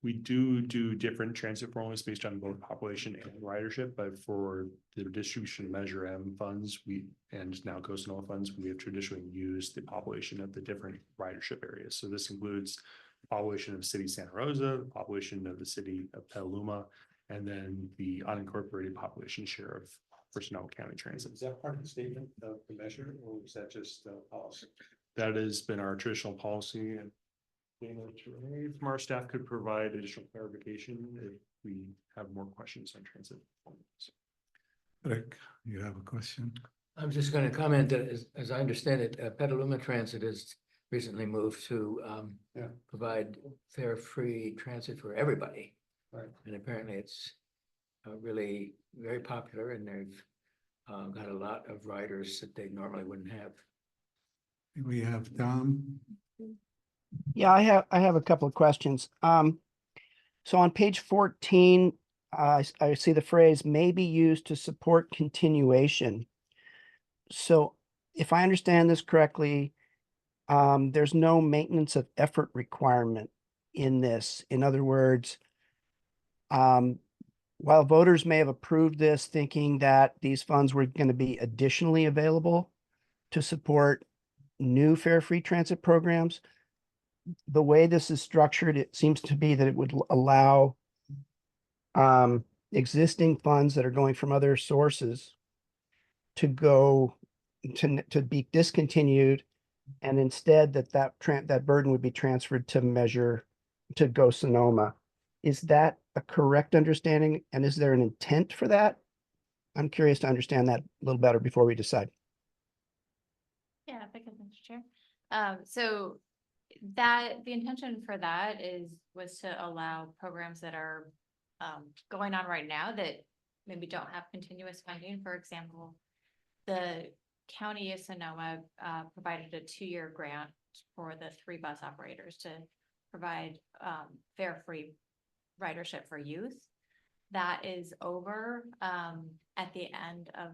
We do different transit formulas based on both population and ridership, but for the distribution measure M funds, and now Go Sonoma funds, we have traditionally used the population of the different ridership areas. So this includes the population of the city of Santa Rosa, the population of the city of Petaluma, and then the unincorporated population share of Sonoma County Transit. Is that part of the statement of the measure or is that just policy? That has been our traditional policy and From our staff could provide additional clarification if we have more questions on transit. Rick, you have a question? I'm just going to comment that as I understand it, Petaluma Transit has recently moved to provide fare-free transit for everybody. Right. And apparently it's really very popular, and they've got a lot of riders that they normally wouldn't have. We have Tom. Yeah, I have a couple of questions. So on page 14, I see the phrase may be used to support continuation. So if I understand this correctly, there's no maintenance of effort requirement in this. In other words, while voters may have approved this thinking that these funds were going to be additionally available to support new fare-free transit programs, the way this is structured, it seems to be that it would allow existing funds that are going from other sources to go to be discontinued, and instead that burden would be transferred to Go Sonoma. Is that a correct understanding? And is there an intent for that? I'm curious to understand that a little better before we decide. Yeah, if I could, Mr. Chair. So that the intention for that was to allow programs that are going on right now that maybe don't have continuous funding. For example, the County of Sonoma provided a 2-year grant for the 3 bus operators to provide fare-free ridership for youth. That is over at the end of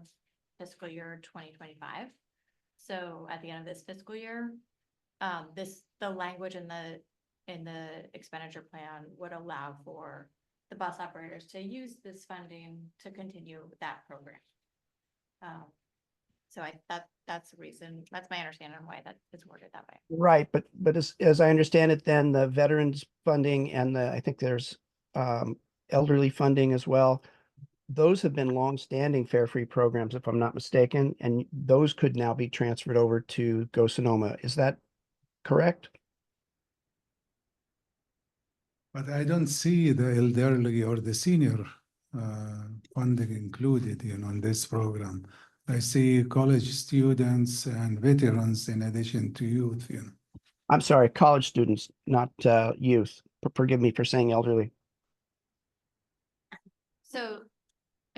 fiscal year 2025. So at the end of this fiscal year, the language in the expenditure plan would allow for the bus operators to use this funding to continue that program. So that's the reason, that's my understanding why that is worded that way. Right, but as I understand it, then the veterans funding and I think there's elderly funding as well. Those have been longstanding fare-free programs, if I'm not mistaken, and those could now be transferred over to Go Sonoma. Is that correct? But I don't see the elderly or the senior funding included, in this program. I see college students and veterans in addition to youth, I'm sorry, college students, not youth. Forgive me for saying elderly. So,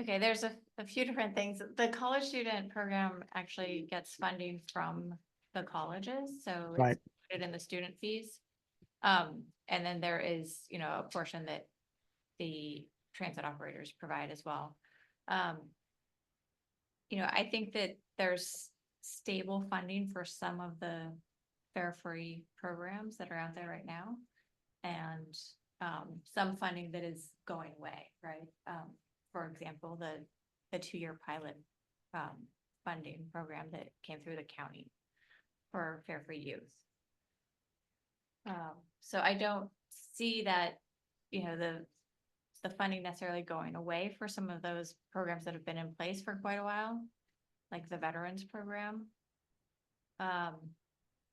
okay, there's a few different things. The college student program actually gets funding from the colleges, so Right. it's included in the student fees. And then there is, a portion that the transit operators provide as well. I think that there's stable funding for some of the fare-free programs that are out there right now. And some funding that is going away, right? For example, the 2-year pilot funding program that came through the county for fare-free youth. So I don't see that, the funding necessarily going away for some of those programs that have been in place for quite a while, like the veterans program.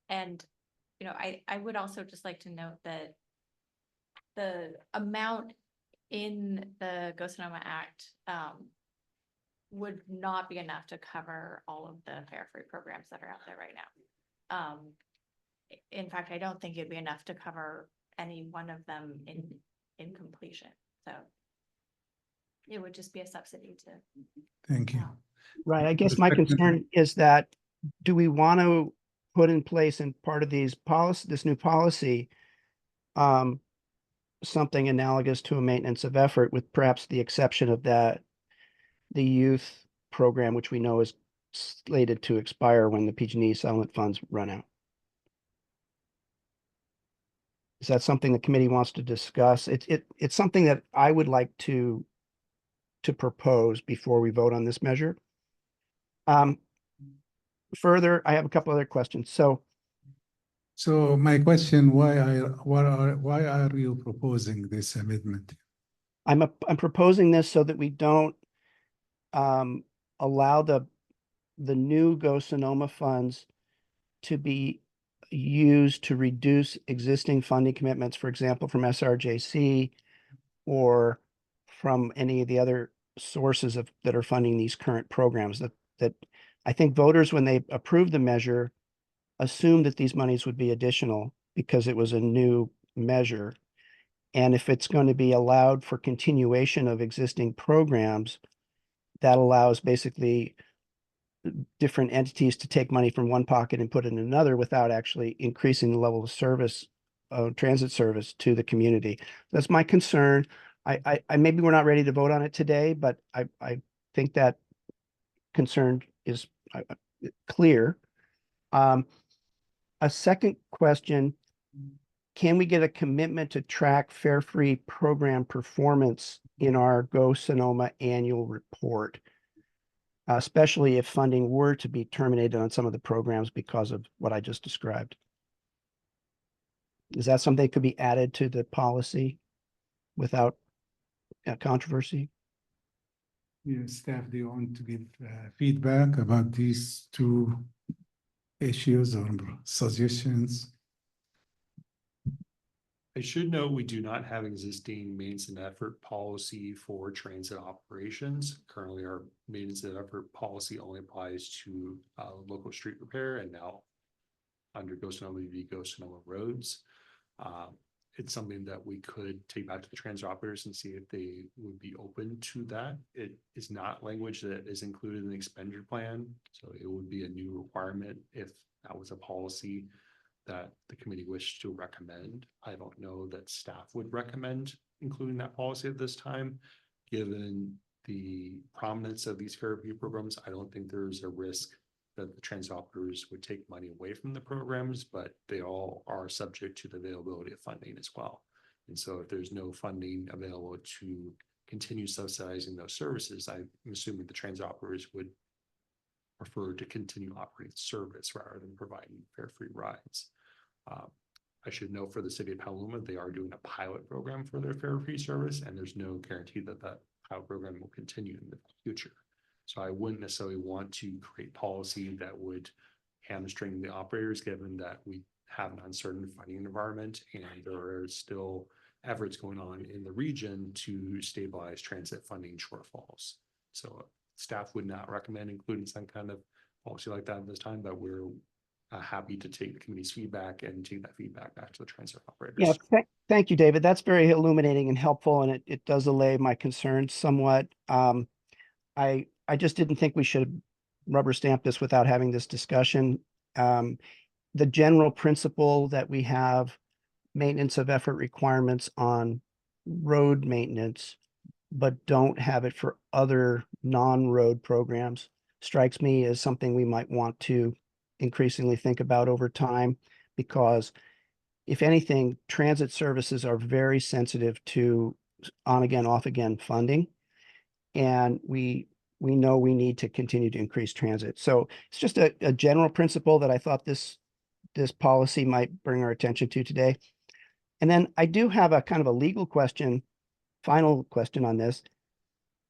And, I would also just like to note that the amount in the Go Sonoma Act would not be enough to cover all of the fare-free programs that are out there right now. In fact, I don't think it'd be enough to cover any one of them in completion. So it would just be a subsidy to. Thank you. Right. I guess my concern is that, do we want to put in place in part of this new policy, something analogous to a maintenance of effort, with perhaps the exception of the youth program, which we know is slated to expire when the PG&E settlement funds run out? Is that something the committee wants to discuss? It's something that I would like to propose before we vote on this measure. Further, I have a couple other questions. So my question, why are you proposing this amendment? I'm proposing this so that we don't allow the new Go Sonoma funds to be used to reduce existing funding commitments, for example, from SRJC or from any of the other sources that are funding these current programs, that I think voters, when they approved the measure, assumed that these monies would be additional because it was a new measure. And if it's going to be allowed for continuation of existing programs, that allows basically different entities to take money from one pocket and put it in another without actually increasing the level of service, transit service to the community. That's my concern. I maybe we're not ready to vote on it today, but I think that concern is clear. A second question, can we get a commitment to track fare-free program performance in our Go Sonoma annual report? Especially if funding were to be terminated on some of the programs because of what I just described. Is that something that could be added to the policy without controversy? Staff, do you want to give feedback about these two issues or suggestions? I should note we do not have existing maintenance and effort policy for transit operations. Currently, our maintenance and effort policy only applies to local street repair, and now under Go Sonoma Go Sonoma roads. It's something that we could take back to the transit operators and see if they would be open to that. It is not language that is included in the expenditure plan, so it would be a new requirement if that was a policy that the committee wished to recommend. I don't know that staff would recommend including that policy at this time. Given the prominence of these fare review programs, I don't think there's a risk that the transit operators would take money away from the programs, but they all are subject to the availability of funding as well. And so if there's no funding available to continue subsidizing those services, I'm assuming the transit operators would prefer to continue operating service rather than providing fare-free rides. I should note for the city of Petaluma, they are doing a pilot program for their fare-free service, and there's no guarantee that that pilot program will continue in the future. So I wouldn't necessarily want to create policy that would hamstring the operators, given that we have an uncertain funding environment and there are still efforts going on in the region to stabilize transit funding shortfalls. So staff would not recommend including some kind of policy like that at this time, but we're happy to take the committee's feedback and take that feedback back to the transit operators. Yeah, thank you, David. That's very illuminating and helpful, and it does allay my concerns somewhat. I just didn't think we should rubber stamp this without having this discussion. The general principle that we have maintenance of effort requirements on road maintenance, but don't have it for other non-road programs strikes me as something we might want to increasingly think about over time, because if anything, transit services are very sensitive to on again, off again funding. And we know we need to continue to increase transit. So it's just a general principle that I thought this policy might bring our attention to today. And then I do have a kind of a legal question, final question on this.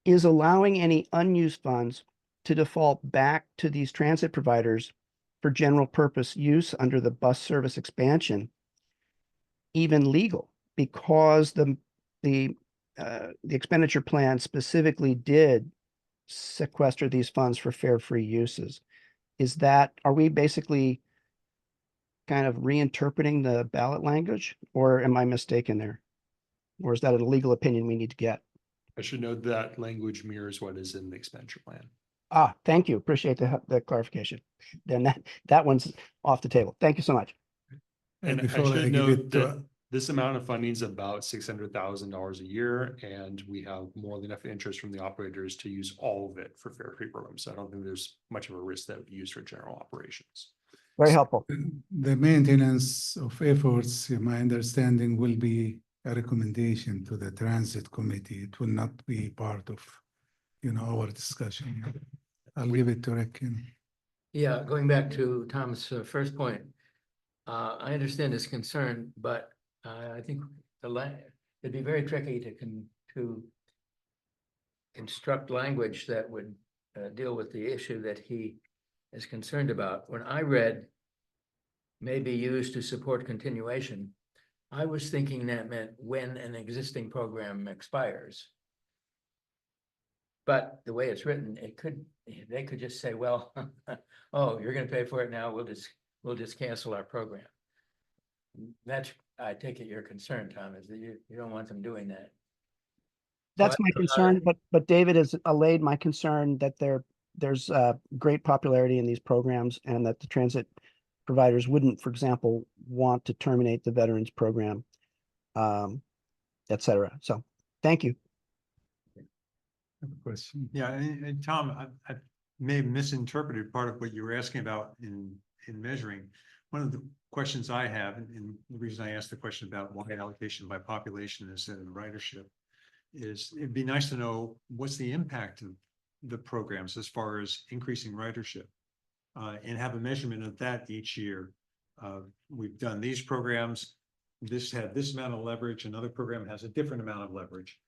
Is allowing any unused funds to default back to these transit providers for general purpose use under the bus service expansion even legal? Because the expenditure plan specifically did sequester these funds for fare-free uses. Are we basically kind of reinterpreting the ballot language, or am I mistaken there? Or is that a legal opinion we need to get? I should note that language mirrors what is in the expenditure plan. Thank you. Appreciate the clarification. Then that one's off the table. Thank you so much. And I before I should give note it to that this amount of funding is about $600,000 a year, and we have more than enough interest from the operators to use all of it for fare-free programs. So I don't think there's much of a risk that would be used for general operations. Very helpful. The maintenance of efforts, in my understanding, will be a recommendation to the transit committee. It will not be part of, our discussion. I'll give it to Rick. Yeah, going back to Tom's first point, I understand his concern, but I think it'd be very tricky to construct language that would deal with the issue that he is concerned about. When I read may be used to support continuation. I was thinking that meant when an existing program expires. But the way it's written, they could just say, well, oh, you're gonna pay for it now, we'll just cancel our program. That's, I take it your concern, Tom, is that you don't want them doing that. That's So my concern, but David has allayed my concern that there's great popularity in these programs and that the transit providers wouldn't, for example, want to terminate the veterans program, et cetera. So, thank you. Question. Yeah, and Tom, I may have misinterpreted part of what you were asking about in measuring. One of the questions I have, and the reason I asked the question about why allocation by population instead of ridership, is it'd be nice to know what's the impact of the programs as far as increasing ridership, and have a measurement of that each year. We've done these programs, this had this amount of leverage, another program has a different amount of leverage.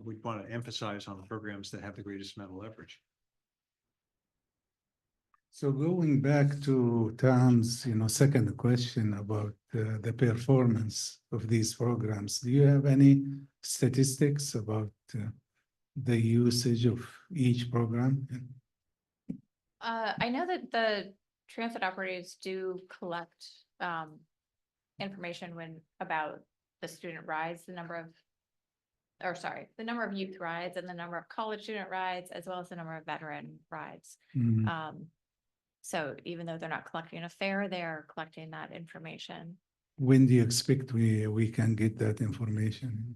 We'd want to emphasize on the programs that have the greatest amount of leverage. So going back to Tom's, second question about the performance of these programs, do you have any statistics about the usage of each program? I know that the transit operators do collect information about the student rides, the number of youth rides and the number of college student rides, as well as the number of veteran rides. So even though they're not collecting a fare, they're collecting that information. When do you expect we can get that information?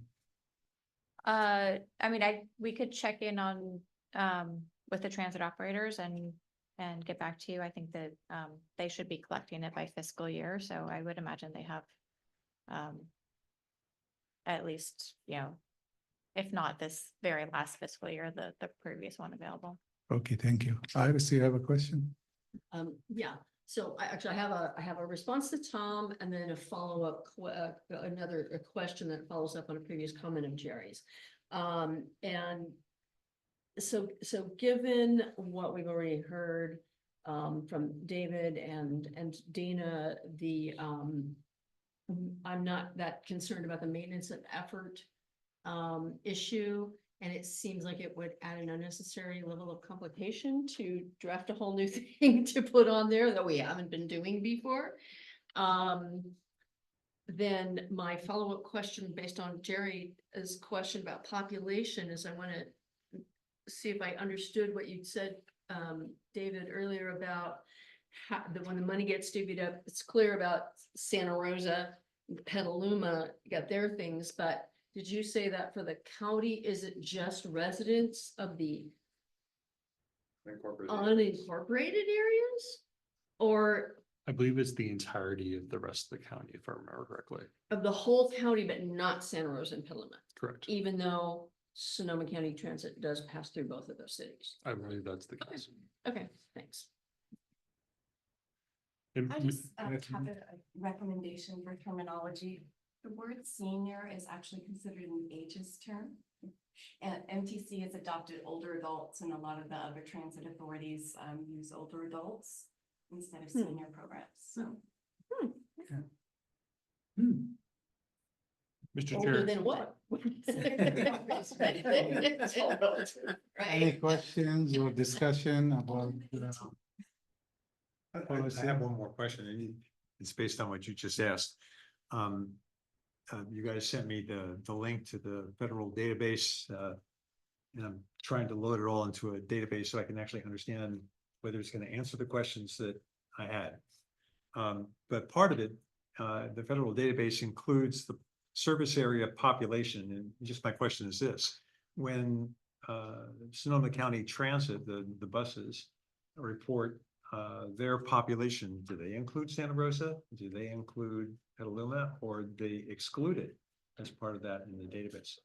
I mean, we could check in on with the transit operators and get back to you. I think that they should be collecting it by fiscal year, so I would imagine they have at least, if not this very last fiscal year, the previous one available. Okay, thank you. Iris, you have a question? Yeah, so I have a response to Tom and then a follow-up, a question that follows up on a previous comment of Jerry's. And so given what we've already heard from David and Dana, I'm not that concerned about the maintenance of effort issue. And it seems like it would add an unnecessary level of complication to draft a whole new thing to put on there that we haven't been doing before. Then my follow-up question based on Jerry's question about population is I want to see if I understood what you said, David, earlier about how when the money gets divvied up, it's clear about Santa Rosa, Petaluma got their things, but did you say that for the county, is it just residents of the unincorporated areas? Or I believe it's the entirety of the rest of the county, if I remember correctly. of the whole county, but not Santa Rosa and Petaluma? Correct. Even though Sonoma County Transit does pass through both of those cities. I believe that's the case. Okay, thanks. And I just have a recommendation for terminology. The word senior is actually considered an ageist term. And MTC has adopted older adults, and a lot of the other transit authorities use older adults instead of senior programs. So. Mr. Older Chair. than what? Any questions or discussion about? I have one more question, and it's based on what you just asked. You guys sent me the link to the federal database, and I'm trying to load it all into a database so I can actually understand whether it's going to answer the questions that I had. But part of it, the federal database includes the service area population, and just my question is this: when Sonoma County Transit, the buses report their population, do they include Santa Rosa? Do they include Petaluma, or do they exclude it as part of that in the database?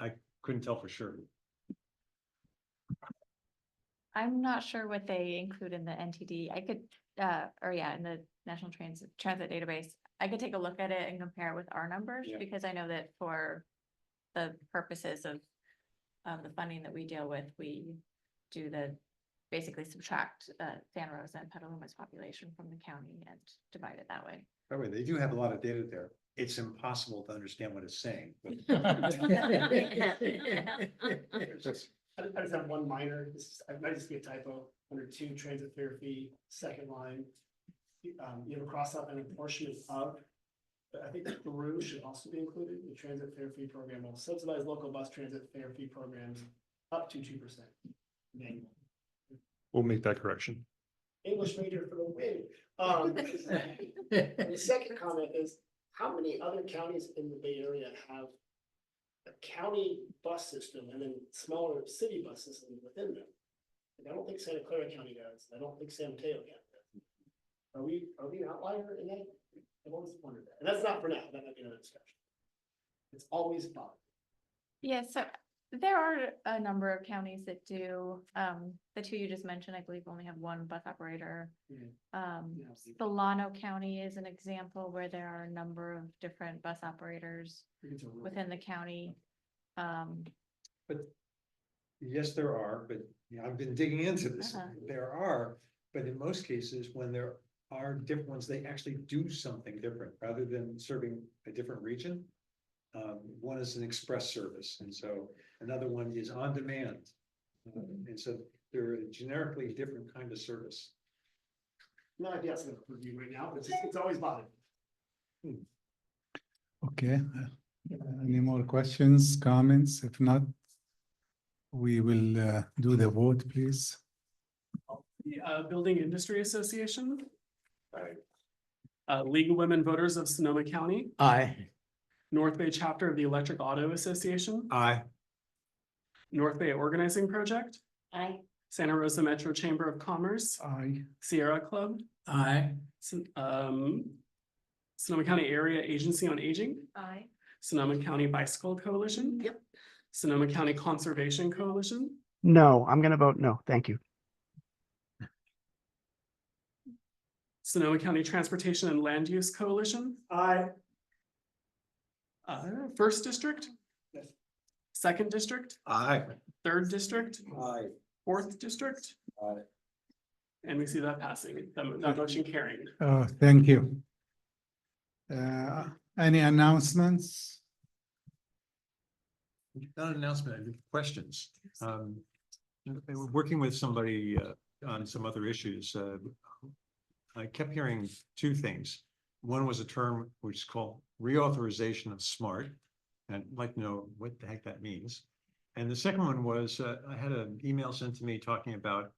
I couldn't tell for sure. I'm not sure what they include in the NTD. I could, in the National Transit Database, I could take a look at it and compare it with our numbers, because I know that for the purposes of the funding that we deal with, we do the basically subtract Santa Rosa and Petaluma's population from the county and divide it that way. By the way, they do have a lot of data there. It's impossible to understand what it's saying. I just have one minor, it might just be a typo, under 2 transit fare fee, second line. You have a cross out and apportionment of, but I think through should also be included. The transit fare fee program will subsidize local bus transit fare fee programs up to 2%. We'll make that correction. English major for the win. The second comment is, how many other counties in the Bay Area have a county bus system and then smaller city bus systems within them? Like, I don't think Santa Clara County does. I don't think San Mateo County does. Are we an outlier in that? I've always wondered that. And that's not for now. That might be another discussion. It's always fun. Yeah, so there are a number of counties that do, the 2 you just mentioned, I believe only have 1 bus operator. Solano County is an example where there are a number of different bus operators within the county. But yes, there are, but you know, I've been digging into this. There are, but in most cases, when there are different ones, they actually do something different rather than serving a different region. One is an express service, and so another one is on demand. And so they're a generically different kind of service. No idea it's going to review right now, but it's always bothered. Okay, any more questions, comments? If not, we will do the vote, please. The Building Industry Association. League of Women Voters of Sonoma County. Aye. North Bay Chapter of the Electric Auto Association. Aye. North Bay Organizing Project. Aye. Santa Rosa Metro Chamber of Commerce. Aye. Sierra Club. Aye. Sonoma County Area Agency on Aging. Aye. Sonoma County Bicycle Coalition. Yep. Sonoma County Conservation Coalition. No, I'm gonna vote no, thank you. Sonoma County Transportation and Land Use Coalition. Aye. First District. Yes. Second District. Aye. Third District. Aye. Fourth District. Aye. And we see that passing, that motion carrying. Thank you. Any announcements? Not an announcement, questions. We're working with somebody on some other issues. I kept hearing 2 things. One was a term which is called reauthorization of SMART. And I'd like to know what the heck that means. And the second one was, I had an email sent to me talking about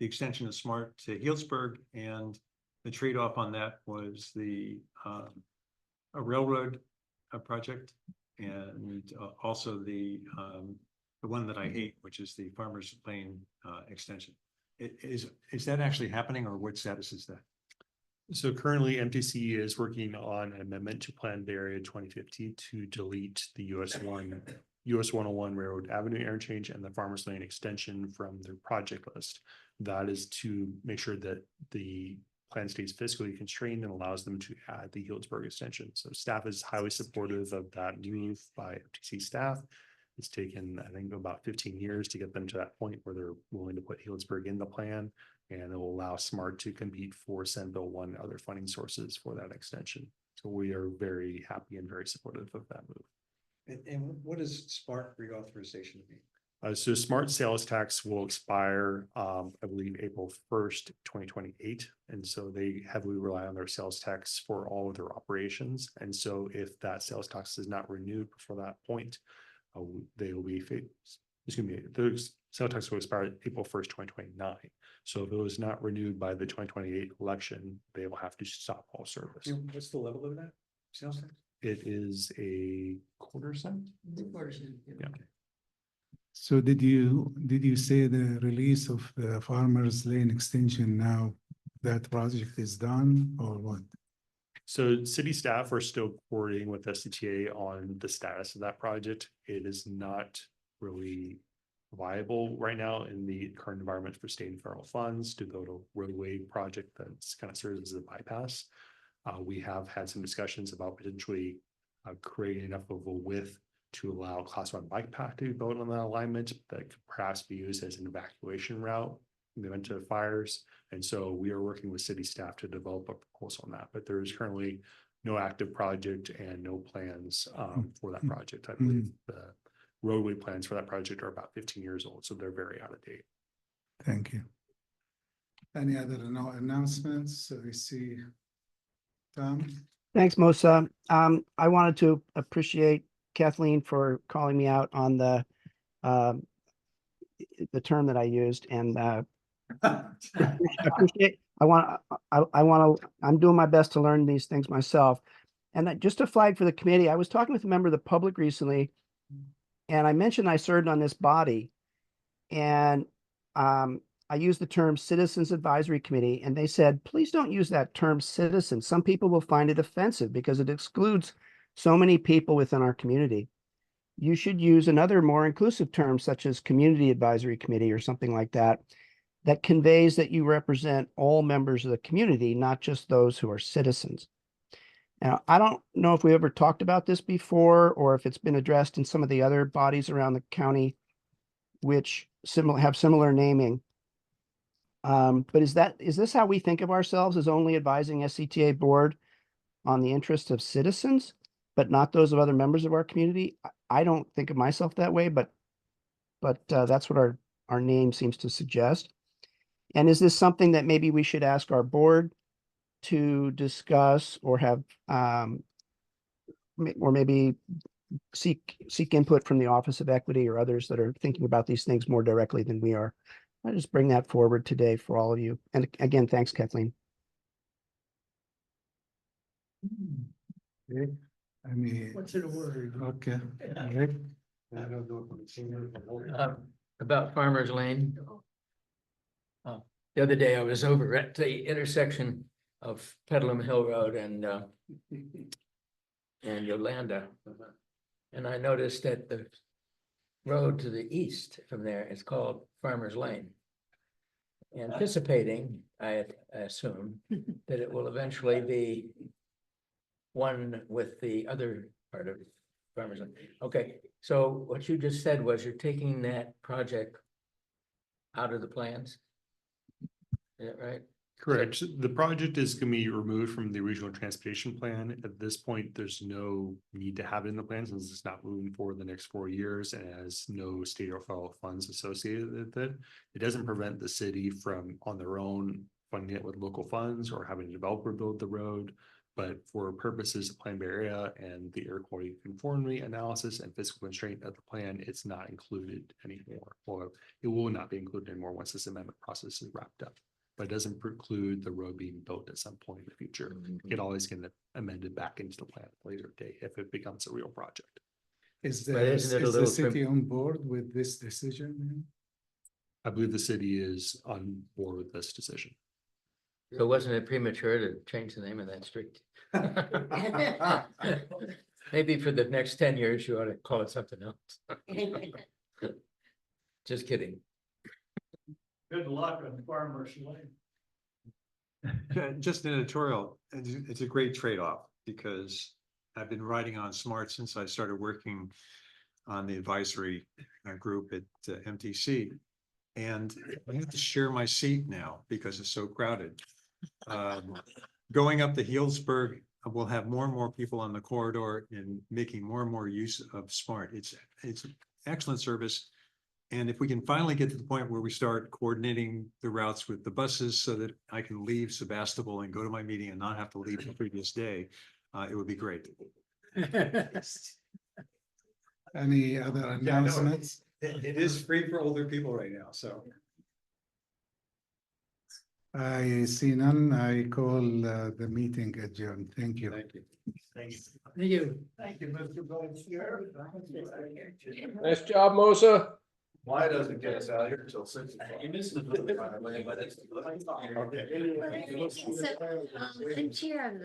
the extension of SMART to Healdsburg, and the trade-off on that was a railroad project, and also the one that I hate, which is the Farmers Lane extension. Is that actually happening, or what status is that? So currently MTC is working on an amendment to Plan Bay Area 2050 to delete the US 101 Railroad Avenue interchange and the Farmers Lane extension from their project list. That is to make sure that the plan stays fiscally constrained and allows them to add the Healdsburg extension. So staff is highly supportive of that move by FTC staff. It's taken, I think, about 15 years to get them to that point where they're willing to put Healdsburg in the plan, and it will allow SMART to compete for Senate 1 and other funding sources for that extension. So we are very happy and very supportive of that move. And what does SMART reauthorization mean? So SMART sales tax will expire, I believe, April 1st, 2028. And so they heavily rely on their sales tax for all of their operations. And so if that sales tax is not renewed before that point, they will be, the sales tax will expire April 1st, 2029. So if it was not renewed by the 2028 election, they will have to stop all service. And what's the level of that sales tax? It is a quarter cent. Yeah. So did you say the release of the Farmers Lane extension now that project is done, or what? So city staff are still coordinating with SCTA on the status of that project. It is not really viable right now in the current environment for state and federal funds to build a roadway project that's kind of serves as a bypass. We have had some discussions about potentially creating enough of a width to allow Class 1 bike path to be built on that alignment that could perhaps be used as an evacuation route they went to fires. And so we are working with city staff to develop a proposal on that, but there is currently no active project and no plans for that project. I believe the roadway plans for that project are about 15 years old, so they're very out of date. Thank you. Any other announcements? We see Tom. Thanks, Mosa. I wanted to appreciate Kathleen for calling me out on the term that I used, and I'm doing my best to learn these things myself. And just to flag for the committee, I was talking with a member of the public recently, and I mentioned I served on this body, and I used the term Citizens Advisory Committee, and they said, please don't use that term citizen. Some people will find it offensive because it excludes so many people within our community. You should use another more inclusive term, such as Community Advisory Committee or something like that, that conveys that you represent all members of the community, not just those who are citizens. Now, I don't know if we ever talked about this before or if it's been addressed in some of the other bodies around the county, which have similar naming. But is this how we think of ourselves, as only advising SCTA board on the interests of citizens, but not those of other members of our community? I don't think of myself that way, but that's what our name seems to suggest. And is this something that maybe we should ask our board to discuss, or have, or maybe seek input from the Office of Equity or others that are thinking about these things more directly than we are? I just bring that forward today for all of you. And again, thanks, Kathleen. Okay. I mean, What's in a word? okay. Rick? I don't know if I'm seeing it. About Farmers Lane. The other day I was over at the intersection of Petalum Hill Road and Yolanda. And I noticed that the road to the east from there is called Farmers Lane. Anticipating, I assume, that it will eventually be one with the other part of Farmers Lane. Okay, so what you just said was you're taking that project out of the plans? Is that right? Correct. The project is going to be removed from the original transportation plan. At this point, there's no need to have it in the plan since it's not moving forward the next 4 years and has no state or federal funds associated with it. It doesn't prevent the city from on their own funding it with local funds or having a developer build the road. But for purposes of Plan Bay Area and the air quality conformity analysis and fiscal constraint of the plan, it's not included anymore. Or it will not be included anymore once this amendment process is wrapped up. But it doesn't preclude the road being built at some point in the future. It can always get amended back into the plan at a later date if it becomes a real project. Is But isn't it a the little city on board with this decision? I believe the city is on board with this decision. So wasn't it premature to change the name of that street? Maybe for the next 10 years, you ought to call it something else. Just kidding. Good luck on Farmers Lane. Just an editorial, it's a great trade-off because I've been writing on SMART since I started working on the advisory group at MTC. And I have to share my seat now because it's so crowded. Going up the Healdsburg, we'll have more and more people on the corridor and making more and more use of SMART. It's excellent service. And if we can finally get to the point where we start coordinating the routes with the buses so that I can leave Sebastopol and go to my meeting and not have to leave the previous day, it would be great. Any other announcements? It is free for older people right now, so. I see none. I call the meeting adjourned. Thank you. Thank you. Thank you. Thank you, Mr. Vice Chair. Nice job, Mosa. Why doesn't get us out here until 6 I'm chair of the